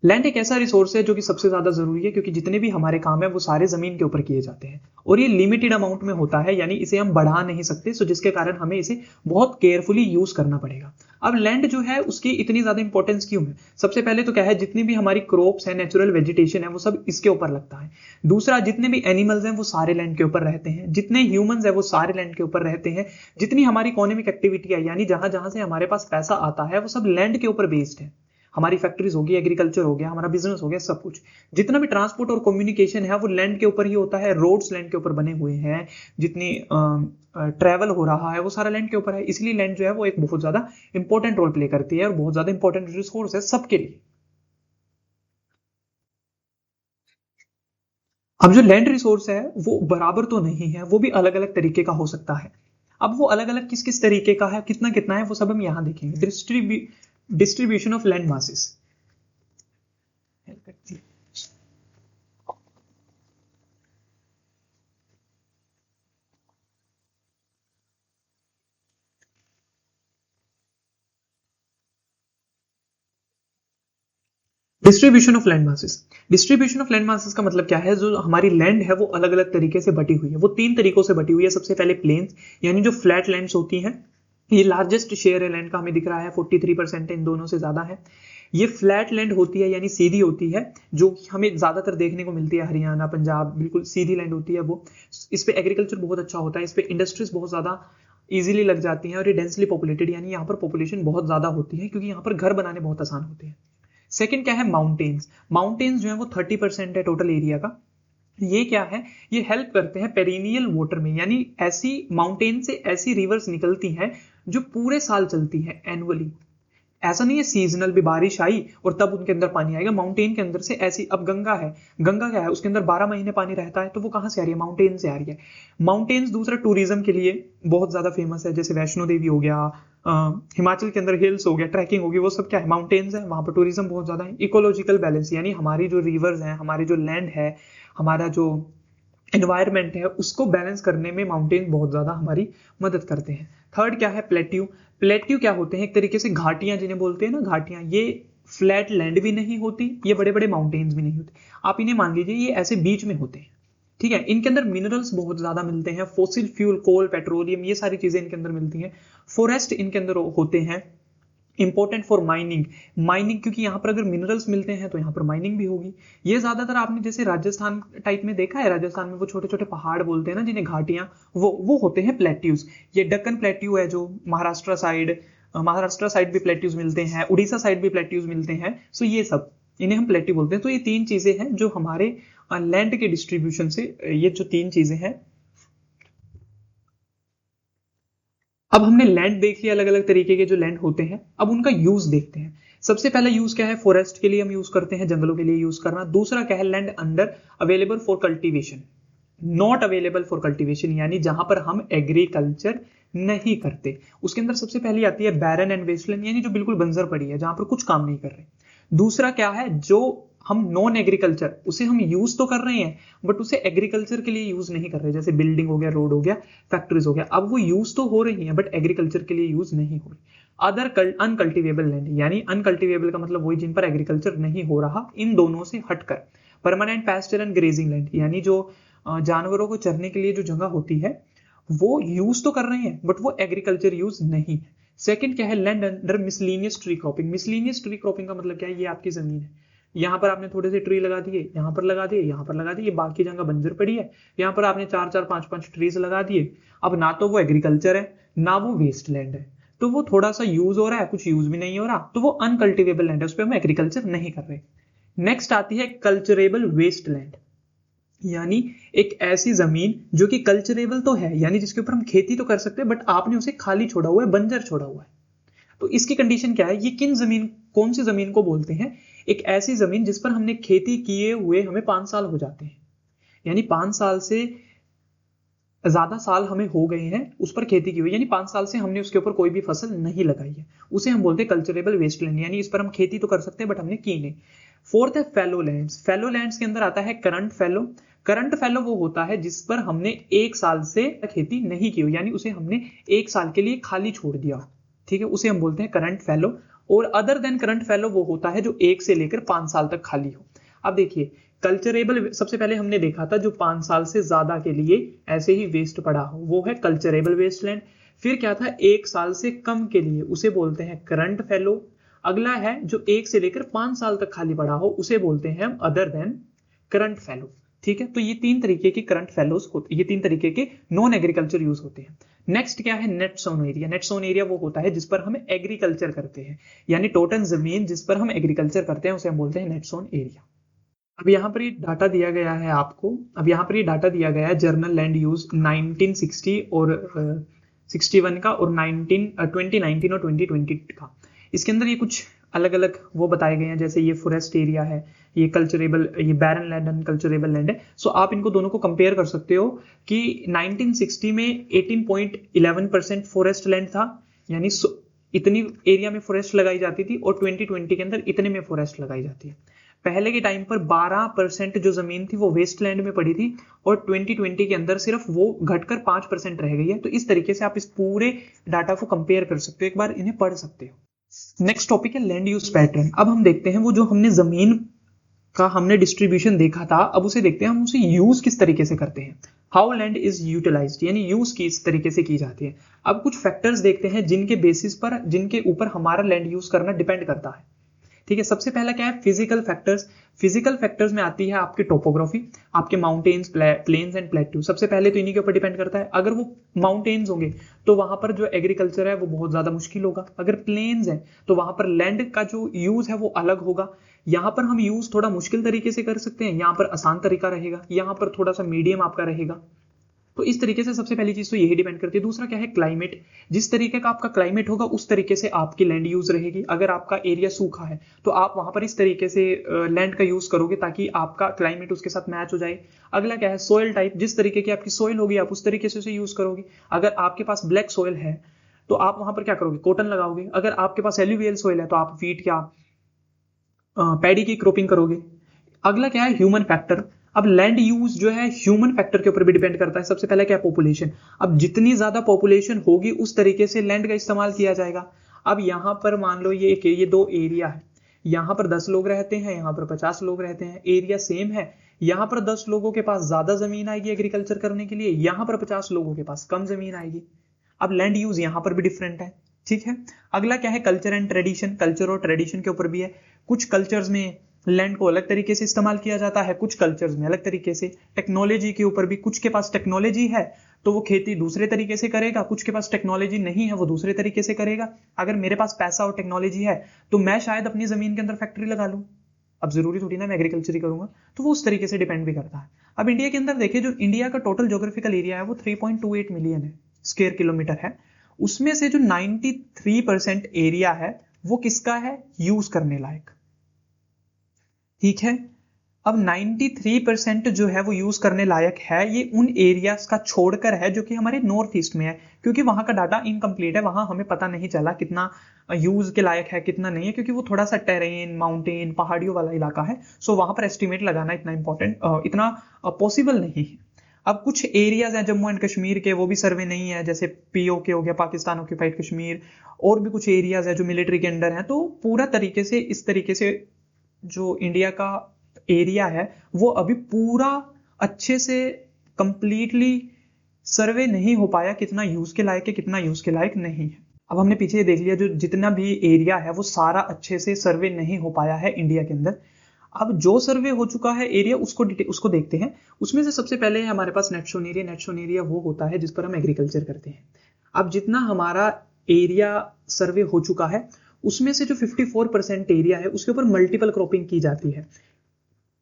लैंड एक ऐसा रिसोर्स है जो कि सबसे ज्यादा जरूरी है, क्योंकि जितने भी हमारे काम है वो सारे जमीन के ऊपर किए जाते हैं और ये लिमिटेड अमाउंट में होता है, यानी इसे हम बढ़ा नहीं सकते, सो जिसके कारण हमें इसे बहुत केयरफुली यूज करना पड़ेगा। अब लैंड जो है उसकी इतनी ज्यादा इंपॉर्टेंस क्यों है? सबसे पहले तो क्या है, जितनी भी हमारी क्रॉप्स है, नेचुरल वेजिटेशन है, वो सब इसके ऊपर लगता है। दूसरा, जितने भी एनिमल्स हैं वो सारे लैंड के ऊपर रहते हैं, जितने ह्यूमंस है वो सारे लैंड के ऊपर रहते हैं, जितनी हमारी इकोनॉमिक एक्टिविटी है, यानी जहां जहां से हमारे पास पैसा आता है वो सब लैंड के ऊपर बेस्ड है। हमारी फैक्ट्रीज होगी, एग्रीकल्चर हो गया, हमारा बिजनेस हो गया, सब कुछ जितना भी ट्रांसपोर्ट और कम्युनिकेशन है वो लैंड के ऊपर ही होता है। रोड्स लैंड के ऊपर बने हुए हैं, जितनी ट्रैवल हो रहा है वो सारा लैंड के ऊपर है। इसलिए लैंड जो है वो एक बहुत ज्यादा इंपॉर्टेंट रोल प्ले करती है और बहुत ज्यादा इंपॉर्टेंट रिसोर्स है सबके लिए। अब जो लैंड रिसोर्स है वो बराबर तो नहीं है, वो भी अलग अलग तरीके का हो सकता है। अब वो अलग अलग किस किस तरीके का है, कितना कितना है, वो सब हम यहां देखेंगे। Distribution of land masses. Distribution of land masses. Distribution of land masses का मतलब क्या है, जो हमारी लैंड है वो अलग अलग तरीके से बटी हुई है। वो तीन तरीकों से बटी हुई है। सबसे पहले प्लेन्स, यानी जो फ्लैट लैंड्स होती हैं, ये लार्जेस्ट शेयर है लैंड का, हमें दिख रहा है 43% इन दोनों से ज्यादा है। ये फ्लैट लैंड होती है, यानी सीधी होती है, जो हमें ज्यादातर देखने को मिलती है हरियाणा, पंजाब, बिल्कुल सीधी लैंड होती है वो। इस पे एग्रीकल्चर बहुत अच्छा होता है, इस पे इंडस्ट्रीज बहुत ज्यादा इजीली लग जाती हैं और ये डेंसली पॉपुलेटेड, यानी यहाँ पर पॉपुलेशन बहुत ज्यादा होती है, क्योंकि यहाँ पर घर बनाने बहुत आसान होते हैं। सेकंड क्या है, माउंटेन्स। माउंटेन्स जो है वो 30% है टोटल एरिया का। ये क्या है, ये हेल्प करते हैं पेरिनियल वाटर में, यानी ऐसी माउंटेन से ऐसी रिवर्स निकलती हैं जो पूरे साल चलती है, एनुअली। ऐसा नहीं है सीजनल भी बारिश आई और तब उनके अंदर पानी आएगा। माउंटेन के अंदर से ऐसी, अब गंगा है, गंगा क्या है, उसके अंदर 12 महीने पानी रहता है, तो वो कहां से आ रही है, माउंटेन से आ रही है। माउंटेन्स दूसरा टूरिज्म के लिए बहुत ज्यादा फेमस है, जैसे वैष्णो देवी हो गया, हिमाचल के अंदर हिल्स हो गया, ट्रैकिंग होगी, वो सब क्या है, माउंटेन्स है, वहां पर टूरिज्म बहुत ज्यादा है। इकोलॉजिकल बैलेंस, यानी हमारी जो रिवर्स है, हमारी जो लैंड है, हमारा जो एनवायरमेंट है, उसको बैलेंस करने में माउंटेन बहुत ज्यादा हमारी मदद करते हैं। थर्ड क्या है, प्लेट्यू। प्लेट्यू क्या होते हैं, एक तरीके से घाटियां जिन्हें बोलते हैं ना, घाटियां। ये फ्लैट लैंड भी नहीं होती, ये बड़े बड़े माउंटेन्स भी नहीं होते, आप इन्हें मान लीजिए ये ऐसे बीच में होते हैं, ठीक है। इनके अंदर मिनरल्स बहुत ज्यादा मिलते हैं, फोसिल फ्यूल, कोल, पेट्रोलियम, ये सारी चीजें इनके अंदर मिलती हैं। फॉरेस्ट इनके अंदर होते हैं, इंपॉर्टेंट फॉर माइनिंग। माइनिंग, क्योंकि यहां पर अगर मिनरल्स मिलते हैं तो यहां पर माइनिंग भी होगी। ये ज्यादातर आपने जैसे राजस्थान टाइप में देखा है, राजस्थान में वो छोटे छोटे पहाड़ बोलते हैं ना जिन्हें घाटियां, वो होते हैं प्लेट्यूज। ये डक्कन प्लेट्यू है जो महाराष्ट्र साइड भी प्लेट्यूज मिलते हैं, उड़ीसा साइड भी प्लेट्यूज मिलते हैं। सो ये सब, इन्हें हम प्लेट्यू बोलते हैं। तो ये तीन चीजें हैं जो हमारे लैंड के डिस्ट्रीब्यूशन से, ये जो तीन चीजें हैं। अब हमने लैंड देख लिया, अलग अलग तरीके के जो लैंड होते हैं। अब उनका यूज देखते हैं। सबसे पहला यूज क्या है, फॉरेस्ट के लिए हम यूज करते हैं, जंगलों के लिए यूज करना। दूसरा क्या है, land under available for cultivation, not available for cultivation, यानी जहां पर हम एग्रीकल्चर नहीं करते। उसके अंदर सबसे पहली आती है बैरन एंड वेस्टलैंड, यानी जो बिल्कुल बंजर पड़ी है, जहां पर कुछ काम नहीं कर रहे। दूसरा क्या है, जो हम नॉन एग्रीकल्चर, उसे हम यूज तो कर रहे हैं बट उसे एग्रीकल्चर के लिए यूज नहीं कर रहे, जैसे बिल्डिंग हो गया, रोड हो गया, फैक्ट्रीज हो गया। अब वो यूज तो हो रही है बट एग्रीकल्चर के लिए यूज नहीं हो रही। अदर अनकल्टिवेबल लैंड, यानी अनकल्टिवेबल का मतलब वही जिन पर एग्रीकल्चर नहीं हो रहा। इन दोनों से हटकर permanent pasture and grazing land, यानी जो जानवरों को चरने के लिए जो जगह होती है वो यूज तो कर रहे हैं बट वो एग्रीकल्चर यूज नहीं है। सेकंड क्या है, land under miscellaneous tree cropping. Miscellaneous tree cropping का मतलब क्या है, ये आपकी जमीन है, यहाँ पर आपने थोड़े से ट्री लगा दिए, यहाँ पर लगा दिए, यहाँ पर लगा दिए, बाकी जगह बंजर पड़ी है, यहाँ पर आपने 4-4, 5-5 ट्रीज लगा दिए। अब ना तो वो एग्रीकल्चर है ना वो वेस्ट लैंड है, तो वो थोड़ा सा यूज हो रहा है, कुछ यूज भी नहीं हो रहा, तो वो अनकल्टिवेबल लैंड है, उस पर हम एग्रीकल्चर नहीं कर रहे। नेक्स्ट आती है कल्चरेबल वेस्ट लैंड, यानी एक ऐसी जमीन जो कि कल्चरेबल तो है, यानी जिसके ऊपर हम खेती तो कर सकते हैं बट आपने उसे खाली छोड़ा हुआ है, बंजर छोड़ा हुआ है। तो इसकी कंडीशन क्या है, ये कौन सी जमीन को बोलते हैं, एक ऐसी जमीन जिस पर हमने खेती किए हुए हमें 5 साल हो जाते हैं, यानी 5 साल से ज्यादा साल हमें हो गए हैं उस पर खेती की हुई, यानी 5 साल से हमने उसके ऊपर कोई भी फसल नहीं लगाई है, उसे हम बोलते हैं कल्चरेबल वेस्टलैंड, यानी इस पर हम खेती तो कर सकते हैं बट हमने की नहीं। फोर्थ है फैलो लैंड्स। फैलो लैंड्स के अंदर आता है करंट फैलो। करंट फैलो वो होता है जिस पर हमने 1 साल से खेती नहीं की हुई, यानी उसे हमने 1 साल के लिए खाली छोड़ दिया, ठीक है, उसे हम बोलते हैं करंट फैलो। और अदर देन करंट फैलो वो होता है जो 1 से लेकर 5 साल तक खाली हो। अब देखिए, कल्चरेबल सबसे पहले हमने देखा था जो 5 साल से ज्यादा के लिए ऐसे ही वेस्ट पड़ा हो, वो है कल्चरेबल वेस्टलैंड। फिर क्या था, 1 साल से कम के लिए, उसे बोलते हैं करंट फैलो। अगला है जो 1 से लेकर 5 साल तक खाली पड़ा हो, उसे बोलते हैं हम अदर देन करंट फैलो, ठीक है। तो ये 3 तरीके के करंट फैलोज होते, ये 3 तरीके के नॉन एग्रीकल्चर यूज होते हैं। नेक्स्ट क्या है, net sown area. Net sown area वो होता है जिस पर हम एग्रीकल्चर करते हैं, यानी टोटल जमीन जिस पर हम एग्रीकल्चर करते हैं उसे हम बोलते हैं नेट सोन एरिया। अब यहाँ पर ये डाटा दिया गया है आपको, अब यहाँ पर ये डाटा दिया गया है जर्नल लैंड यूज 1960 और 61 का, और 2019 और 2020 का। इसके अंदर ये कुछ अलग अलग वो बताए गए हैं, जैसे ये फॉरेस्ट एरिया है, ये कल्चरेबल, ये barren land and culturable land है। सो आप इनको दोनों को कंपेयर कर सकते हो कि 1960 में 18.11% फॉरेस्ट लैंड था, यानी इतनी एरिया में फॉरेस्ट लगाई जाती थी, और 2020 के अंदर इतने में फॉरेस्ट लगाई जाती है। पहले के टाइम पर 12% जो जमीन थी वो वेस्टलैंड में पड़ी थी, और 2020 के अंदर सिर्फ वो घटकर 5% रह गई है। तो इस तरीके से आप इस पूरे डाटा को कंपेयर कर सकते हो, एक बार इन्हें पढ़ सकते हो। नेक्स्ट टॉपिक है लैंड यूज पैटर्न। अब हम देखते हैं वो जो हमने जमीन का हमने डिस्ट्रीब्यूशन देखा था, अब उसे देखते हैं हम उसे यूज किस तरीके से करते हैं। हाउ लैंड इज यूटिलाइज्ड, यानी यूज किस तरीके से की जाती है। अब कुछ फैक्टर्स देखते हैं जिनके बेसिस पर, जिनके ऊपर हमारा लैंड यूज करना डिपेंड करता है, ठीक है। सबसे पहला क्या है, फिजिकल फैक्टर्स। फिजिकल फैक्टर्स में आती है आपकी टोपोग्राफी, आपके माउंटेन्स, प्लेन्स एंड प्लेट्यू। सबसे पहले तो इन्हीं के ऊपर डिपेंड करता है। अगर वो माउंटेन्स होंगे तो वहां पर जो एग्रीकल्चर है वो बहुत ज्यादा मुश्किल होगा। अगर प्लेन्स है तो वहां पर लैंड का जो यूज है वो अलग होगा। यहाँ पर हम यूज थोड़ा मुश्किल तरीके से कर सकते हैं, यहाँ पर आसान तरीका रहेगा, यहाँ पर थोड़ा सा मीडियम आपका रहेगा। तो इस तरीके से सबसे पहली चीज तो यही डिपेंड करती है। दूसरा क्या है, क्लाइमेट। जिस तरीके का आपका क्लाइमेट होगा उस तरीके से आपकी लैंड यूज रहेगी। अगर आपका एरिया सूखा है तो आप वहां पर इस तरीके से लैंड का यूज करोगे ताकि आपका क्लाइमेट उसके साथ मैच हो जाए। अगला क्या है, सोयल टाइप। जिस तरीके की आपकी सोयल होगी आप उस तरीके से उसे यूज करोगे। अगर आपके पास ब्लैक सोयल है तो आप वहां पर क्या करोगे, कॉटन लगाओगे। अगर आपके पास एल्यूवियल सोयल है तो आप वीट या पैडी की क्रॉपिंग करोगे। अगला क्या है, ह्यूमन फैक्टर। अब लैंड यूज जो है ह्यूमन फैक्टर के ऊपर भी डिपेंड करता है। सबसे पहले क्या है, पॉपुलेशन। अब जितनी ज्यादा पॉपुलेशन होगी उस तरीके से लैंड का इस्तेमाल किया जाएगा। अब यहां पर मान लो ये 2 एरिया है, यहां पर 10 लोग रहते हैं, यहां पर 50 लोग रहते हैं, एरिया सेम है। यहां पर 10 लोगों के पास ज्यादा जमीन आएगी एग्रीकल्चर करने के लिए, यहां पर 50 लोगों के पास कम जमीन आएगी। अब लैंड यूज यहां पर भी डिफरेंट है, ठीक है। अगला क्या है, कल्चर एंड ट्रेडिशन। कल्चर और ट्रेडिशन के ऊपर भी है। कुछ कल्चर्स में लैंड को अलग तरीके से इस्तेमाल किया जाता है, कुछ कल्चर्स में अलग तरीके से। टेक्नोलॉजी के ऊपर भी, कुछ के पास टेक्नोलॉजी है तो वो खेती दूसरे तरीके से करेगा, कुछ के पास टेक्नोलॉजी नहीं है वो दूसरे तरीके से करेगा। अगर मेरे पास पैसा और टेक्नोलॉजी है तो मैं शायद अपनी जमीन के अंदर फैक्ट्री लगा लूं, अब जरूरी थोड़ी ना मैं एग्रीकल्चर ही करूंगा, तो वो उस तरीके से डिपेंड भी करता है। अब इंडिया के अंदर देखिए, जो इंडिया का टोटल ज्योग्राफिकल एरिया है वो 3.28 मिलियन है, स्क्वायर किलोमीटर है। उसमें से जो 93% एरिया है वो किसका है, यूज करने लायक, ठीक है। अब 93% जो है वो यूज करने लायक है, ये उन एरियाज का छोड़कर है जो कि हमारे नॉर्थ ईस्ट में है, क्योंकि वहां का डाटा इनकम्प्लीट है, वहां हमें पता नहीं चला कितना यूज के लायक है कितना नहीं है, क्योंकि वो थोड़ा सा टेरेन, माउंटेन, पहाड़ियों वाला इलाका है। सो वहां पर एस्टिमेट लगाना इतना इंपॉर्टेंट, इतना पॉसिबल नहीं है। अब कुछ एरियाज हैं जम्मू एंड कश्मीर के, वो भी सर्वे नहीं है, जैसे पीओके हो गया, पाकिस्तान ऑक्यूपाइड कश्मीर, और भी कुछ एरियाज है जो मिलिट्री के अंडर है। तो पूरा तरीके से इस तरीके से जो इंडिया का एरिया है वो अभी पूरा अच्छे से कंप्लीटली सर्वे नहीं हो पाया, कितना यूज के लायक है कितना यूज के लायक नहीं है। अब हमने पीछे देख लिया, जो जितना भी एरिया है वो सारा अच्छे से सर्वे नहीं हो पाया है इंडिया के अंदर। अब जो सर्वे हो चुका है एरिया उसको देखते हैं। उसमें से सबसे पहले है हमारे पास net sown area. Net sown area वो होता है जिस पर हम एग्रीकल्चर करते हैं। अब जितना हमारा एरिया सर्वे हो चुका है उसमें से जो 54% एरिया है उसके ऊपर मल्टीपल क्रॉपिंग की जाती है,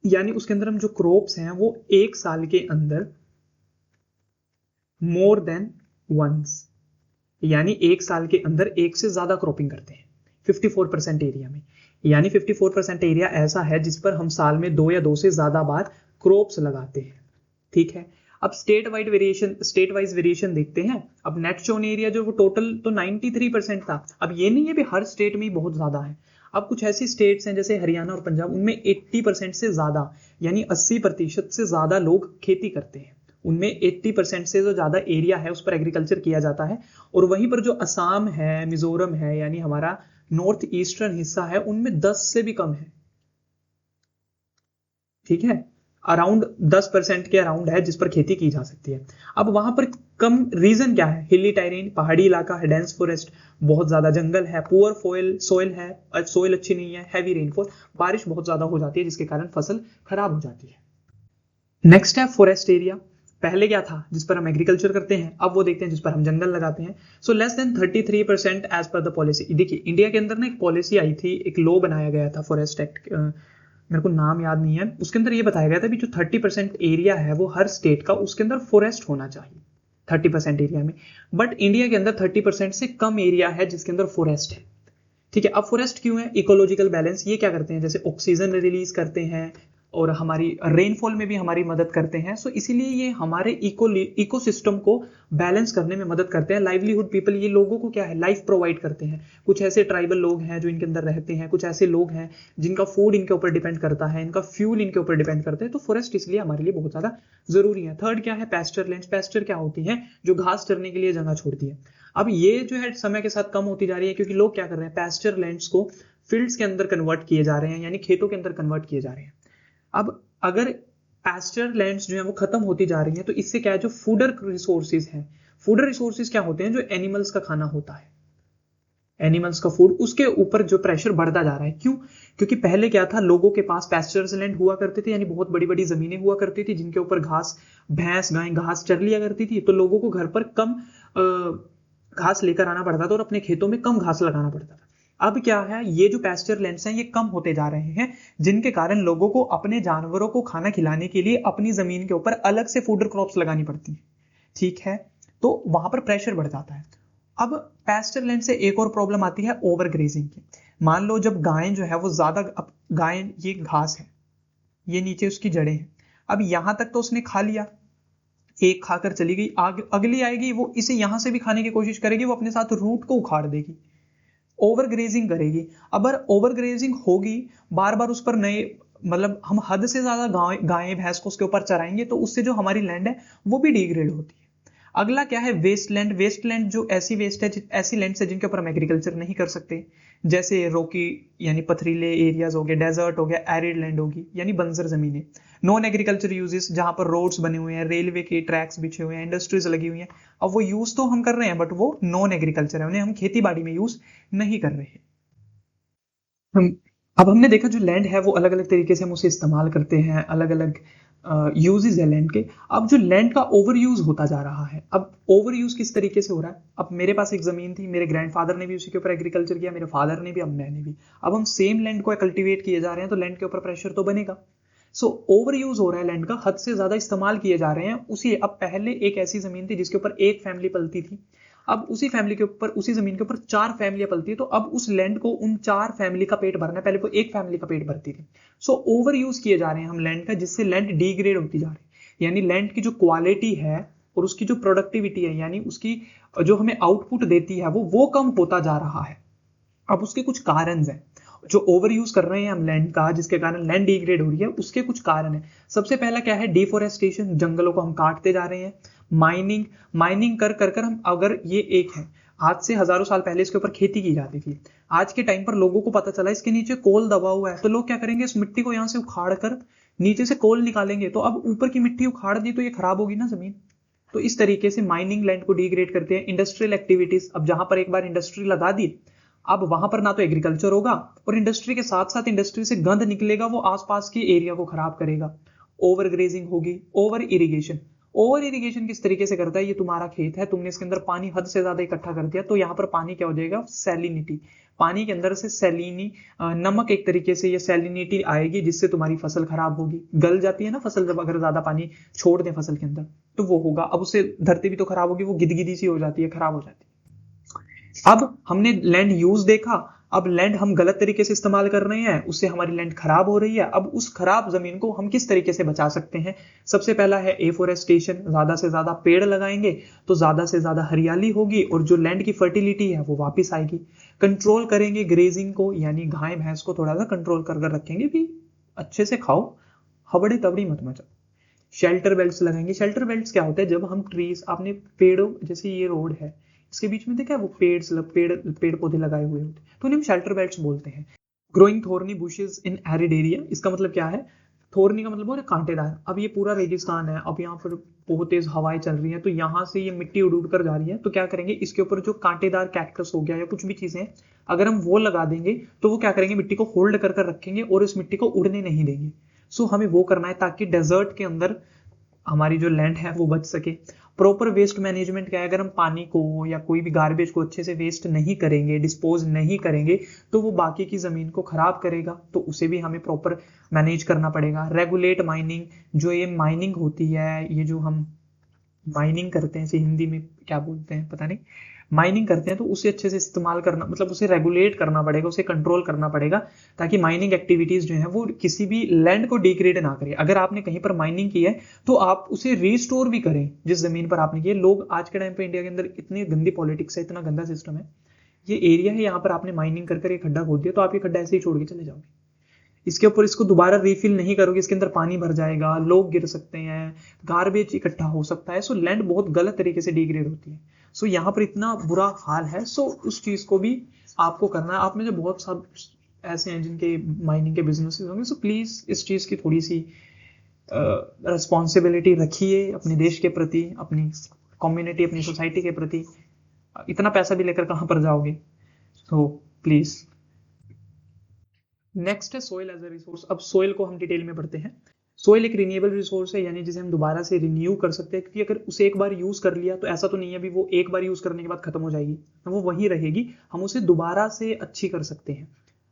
यानी उसके अंदर हम जो क्रॉप्स हैं वो 1 साल के अंदर मोर देन वंस, यानी 1 साल के अंदर 1 से ज्यादा क्रॉपिंग करते हैं 54% एरिया में। यानी 54% एरिया ऐसा है जिस पर हम साल में 2 या 2 से ज्यादा बार क्रॉप्स लगाते हैं। ठीक है, अब स्टेट वाइज वेरिएशन देखते हैं। अब नेट शोन एरिया जो वो टोटल तो 93% था। अब ये नहीं है कि हर स्टेट में ही बहुत ज्यादा है। अब कुछ ऐसी स्टेट्स हैं जैसे हरियाणा और पंजाब, उनमें 80% से ज्यादा यानी 80% से ज्यादा लोग खेती करते हैं। उनमें 80% से जो ज्यादा एरिया है उस पर एग्रीकल्चर किया जाता है। और वहीं पर जो असम है, मिजोरम है, यानी हमारा नॉर्थ ईस्टर्न हिस्सा है, उनमें 10 से भी कम है। ठीक है, अराउंड 10% के अराउंड है जिस पर खेती की जा सकती है। अब वहां पर कम रीजन क्या है? हिली टेरेन, पहाड़ी इलाका है, डेंस फॉरेस्ट, बहुत ज्यादा जंगल है, पुअर सोइल है, सोइल अच्छी नहीं है, हैवी रेनफॉल, बारिश बहुत ज्यादा हो जाती है जिसके कारण फसल खराब हो जाती है। नेक्स्ट है फॉरेस्ट एरिया। पहले क्या था जिस पर हम एग्रीकल्चर करते हैं, अब वो देखते हैं जिस पर हम जंगल लगाते हैं। So less than 33% as per the policy. देखिए इंडिया के अंदर ना एक पॉलिसी आई थी, एक लॉ बनाया गया था फॉरेस्ट एक्ट, मेरे को नाम याद नहीं है। उसके अंदर ये बताया गया था कि जो 30% एरिया है वो हर स्टेट का उसके अंदर फॉरेस्ट होना चाहिए 30% एरिया में। बट इंडिया के अंदर 30% से कम एरिया है जिसके अंदर फॉरेस्ट है। ठीक है, अब फॉरेस्ट क्यों है? Ecological balance. ये क्या करते हैं? जैसे ऑक्सीजन रिलीज करते हैं और हमारी रेनफॉल में भी हमारी मदद करते हैं। सो इसीलिए ये हमारे इकोसिस्टम को बैलेंस करने में मदद करते हैं। लाइवलीहुड पीपल, ये लोगों को क्या है? लाइफ प्रोवाइड करते हैं। कुछ ऐसे ट्राइबल लोग हैं जो इनके अंदर रहते हैं, कुछ ऐसे लोग हैं जिनका फूड इनके ऊपर डिपेंड करता है, इनका फ्यूल इनके ऊपर डिपेंड करते हैं। तो फॉरेस्ट इसलिए हमारे लिए बहुत ज्यादा जरूरी है। थर्ड क्या है? Pasture land. पैस्चर क्या होती है? जो घास चरने के लिए जगह छोड़ती है। अब ये जो है समय के साथ कम होती जा रही है क्योंकि लोग क्या कर रहे हैं? पैस्चर लैंड्स को फील्ड्स के अंदर कन्वर्ट किए जा रहे हैं, यानी खेतों के अंदर कन्वर्ट किए जा रहे हैं। अब अगर पैस्चर लैंड्स जो है वो खत्म होती जा रही हैं तो इससे क्या है? जो फूडर रिसोर्सेज हैं, फूडर रिसोर्सेज क्या होते हैं? जो एनिमल्स का खाना होता है, एनिमल्स का फूड, उसके ऊपर जो प्रेशर बढ़ता जा रहा है। क्यों? क्योंकि पहले क्या था? लोगों के पास पैस्चर्स लैंड हुआ करते थे, यानी बहुत बड़ी बड़ी जमीनें हुआ करती थी जिनके ऊपर घास, भैंस गाय घास चर लिया करती थी। तो लोगों को घर पर कम घास लेकर आना पड़ता था और अपने खेतों में कम घास लगाना पड़ता था। अब क्या है? ये जो पैस्चर लैंड्स हैं ये कम होते जा रहे हैं, जिनके कारण लोगों को अपने जानवरों को खाना खिलाने के लिए अपनी जमीन के ऊपर अलग से फूडर क्रॉप्स लगानी पड़ती है। ठीक है, तो वहां पर प्रेशर बढ़ जाता है। अब पैस्चर लैंड से एक और प्रॉब्लम आती है ओवर ग्रेजिंग की। मान लो जब गाय जो है वो ज्यादा, अब गाय ये घास है, ये नीचे उसकी जड़ें हैं, अब यहां तक तो उसने खा लिया, एक खाकर चली गई, अगली आएगी वो इसे यहां से भी खाने की कोशिश करेगी, वो अपने साथ रूट को उखाड़ देगी, ओवर ग्रेजिंग करेगी। अगर ओवर ग्रेजिंग होगी, बार बार उस पर नए, मतलब हम हद से ज्यादा गाय भैंस को उसके ऊपर चराएंगे तो उससे जो हमारी लैंड है वो भी डिग्रेड होती है। अगला क्या है? Waste land. वेस्ट लैंड जो ऐसी वेस्ट है, ऐसी लैंड है जिनके ऊपर हम एग्रीकल्चर नहीं कर सकते, जैसे रॉकी यानी पथरीले एरियाज हो गए, डेजर्ट हो गया, एरिड लैंड होगी यानी बंजर जमीनें। नॉन एग्रीकल्चर यूजेस, जहां पर रोड्स बने हुए हैं, रेलवे के ट्रैक्स बिछे हुए हैं, इंडस्ट्रीज लगी हुई हैं, अब वो यूज तो हम कर रहे हैं बट वो नॉन एग्रीकल्चर है, उन्हें हम खेती बाड़ी में यूज नहीं कर रहे हैं। हम अब हमने देखा जो लैंड है वो अलग अलग तरीके से हम उसे इस्तेमाल करते हैं, अलग अलग यूजेस है लैंड के। अब जो लैंड का ओवर यूज होता जा रहा है, अब ओवर यूज किस तरीके से हो रहा है? अब मेरे पास एक जमीन थी, मेरे ग्रैंडफादर ने भी उसी के ऊपर एग्रीकल्चर किया, मेरे फादर ने भी, अब मैंने भी। अब हम सेम लैंड को कल्टीवेट किए जा रहे हैं तो लैंड के ऊपर प्रेशर तो बनेगा। सो ओवर यूज हो रहा है लैंड का, हद से ज्यादा इस्तेमाल किए जा रहे हैं उसी। अब पहले एक ऐसी जमीन थी जिसके ऊपर एक फैमिली पलती थी, अब उसी फैमिली के ऊपर, उसी जमीन के ऊपर 4 फैमिलियां पलती है, तो अब उस लैंड को उन 4 फैमिली का पेट भरना है, पहले वो एक फैमिली का पेट भरती थी। सो ओवर यूज किए जा रहे हैं हम लैंड का, जिससे लैंड डिग्रेड होती जा रही है, यानी लैंड की जो क्वालिटी है और उसकी जो प्रोडक्टिविटी है, यानी उसकी जो हमें आउटपुट देती है वो कम होता जा रहा है। अब उसके कुछ कारण हैं जो ओवर यूज कर रहे हैं हम लैंड का, जिसके कारण लैंड डिग्रेड हो रही है, उसके कुछ कारण है। सबसे पहला क्या है? डिफोरेस्टेशन, जंगलों को हम काटते जा रहे हैं। माइनिंग कर हम, अगर ये एक है, आज से हजारों साल पहले इसके ऊपर खेती की जाती थी, आज के टाइम पर लोगों को पता चला इसके नीचे कोल दबा हुआ है, तो लोग क्या करेंगे? इस मिट्टी को यहां से उखाड़ कर नीचे से कोल निकालेंगे, तो अब ऊपर की मिट्टी उखाड़ दी तो ये खराब होगी ना जमीन। तो इस तरीके से माइनिंग लैंड को डिग्रेड करते हैं। इंडस्ट्रियल एक्टिविटीज, अब जहां पर एक बार इंडस्ट्री लगा दी, अब वहां पर ना तो एग्रीकल्चर होगा और इंडस्ट्री के साथ साथ इंडस्ट्री से गंद निकलेगा, वो आसपास के एरिया को खराब करेगा। ओवर ग्रेजिंग होगी। ओवर इरिगेशन किस तरीके से करता है? ये तुम्हारा खेत है, तुमने इसके अंदर पानी हद से ज्यादा इकट्ठा कर दिया, तो यहाँ पर पानी क्या हो जाएगा? सैलिनिटी, पानी के अंदर से सैलिनी, नमक एक तरीके से ये सैलिनिटी आएगी, जिससे तुम्हारी फसल खराब होगी। गल जाती है ना फसल, जब अगर ज्यादा पानी छोड़ दें फसल के अंदर तो वो होगा। अब उससे धरती भी तो खराब होगी, वो गिदगिदी सी हो जाती है, खराब हो जाती है। अब हमने लैंड यूज देखा, अब लैंड हम गलत तरीके से इस्तेमाल कर रहे हैं, उससे हमारी लैंड खराब हो रही है। अब उस खराब जमीन को हम किस तरीके से बचा सकते हैं? सबसे पहला है एफोरेस्टेशन, ज्यादा से ज्यादा पेड़ लगाएंगे तो ज्यादा से ज्यादा हरियाली होगी और जो लैंड की फर्टिलिटी है वो वापस आएगी। कंट्रोल करेंगे ग्रेजिंग को, यानी गाय भैंस को थोड़ा सा कंट्रोल कर रखेंगे भी, अच्छे से खाओ, हबड़ी तबड़ी मत मचाओ। शेल्टर बेल्ट्स लगाएंगे। शेल्टर बेल्ट्स क्या होता है? जब हम ट्रीज, आपने पेड़ों, जैसे ये रोड है इसके बीच में देखा है वो पेड़ पौधे लगाए हुए होते हैं, तो उन्हें हम शेल्टर बेल्ट्स बोलते हैं। Growing thorny bushes in arid area, इसका मतलब क्या है? थोर्नी का मतलब है कांटेदार। अब ये पूरा रेगिस्तान है, अब यहाँ पर बहुत तेज हवाएं चल रही हैं, तो यहाँ से ये मिट्टी उड़ कर जा रही है, तो क्या करेंगे, इसके ऊपर जो कांटेदार कैक्टस हो गया या कुछ भी चीजें, अगर हम वो लगा देंगे तो वो क्या करेंगे, मिट्टी को होल्ड कर रखेंगे और इस मिट्टी को उड़ने नहीं देंगे। सो हमें वो करना है ताकि डेजर्ट के अंदर हमारी जो लैंड है वो बच सके। प्रॉपर वेस्ट मैनेजमेंट क्या है? अगर हम पानी को या कोई भी गार्बेज को अच्छे से वेस्ट नहीं करेंगे, डिस्पोज नहीं करेंगे, तो वो बाकी की जमीन को खराब करेगा, तो उसे भी हमें प्रॉपर मैनेज करना पड़ेगा। रेगुलेट माइनिंग, जो ये माइनिंग होती है, ये जो हम माइनिंग करते हैं, इसे हिंदी में क्या बोलते हैं पता नहीं, माइनिंग करते हैं, तो उसे अच्छे से इस्तेमाल करना, मतलब उसे रेगुलेट करना पड़ेगा, उसे कंट्रोल करना पड़ेगा, ताकि माइनिंग एक्टिविटीज जो है वो किसी भी लैंड को डिग्रेड ना करे। अगर आपने कहीं पर माइनिंग की है तो आप उसे रिस्टोर भी करें जिस जमीन पर आपने की है। लोग आज के टाइम पे इंडिया के अंदर इतनी गंदी पॉलिटिक्स है, इतना गंदा सिस्टम है, ये एरिया है यहाँ पर आपने माइनिंग कर एक खड्डा खोद दिया तो आप ये खड्डा ऐसे ही छोड़ के चले जाओगे, इसके ऊपर इसको दोबारा रिफिल नहीं करोगे, इसके अंदर पानी भर जाएगा, लोग गिर सकते हैं, गार्बेज इकट्ठा हो सकता है। सो लैंड बहुत गलत तरीके से डिग्रेड होती है। सो यहाँ पर इतना बुरा हाल है। सो उस चीज को भी आपको करना है। आप में जो बहुत सब ऐसे हैं जिनके माइनिंग के बिजनेसेस होंगे, सो प्लीज इस चीज की थोड़ी सी रिस्पॉन्सिबिलिटी रखिए अपने देश के प्रति, अपनी कम्युनिटी, अपनी सोसाइटी के प्रति। इतना पैसा भी लेकर कहां पर जाओगे? So please. नेक्स्ट है सोइल एज अ रिसोर्स। अब सोइल को हम डिटेल में पढ़ते हैं। सोइल एक रिन्यूएबल रिसोर्स है, यानी जिसे हम दोबारा से रिन्यू कर सकते हैं, क्योंकि अगर उसे एक बार यूज कर लिया तो ऐसा तो नहीं है अभी वो एक बार यूज करने के बाद खत्म हो जाएगी, वो वहीं रहेगी, हम उसे दोबारा से अच्छी कर सकते हैं।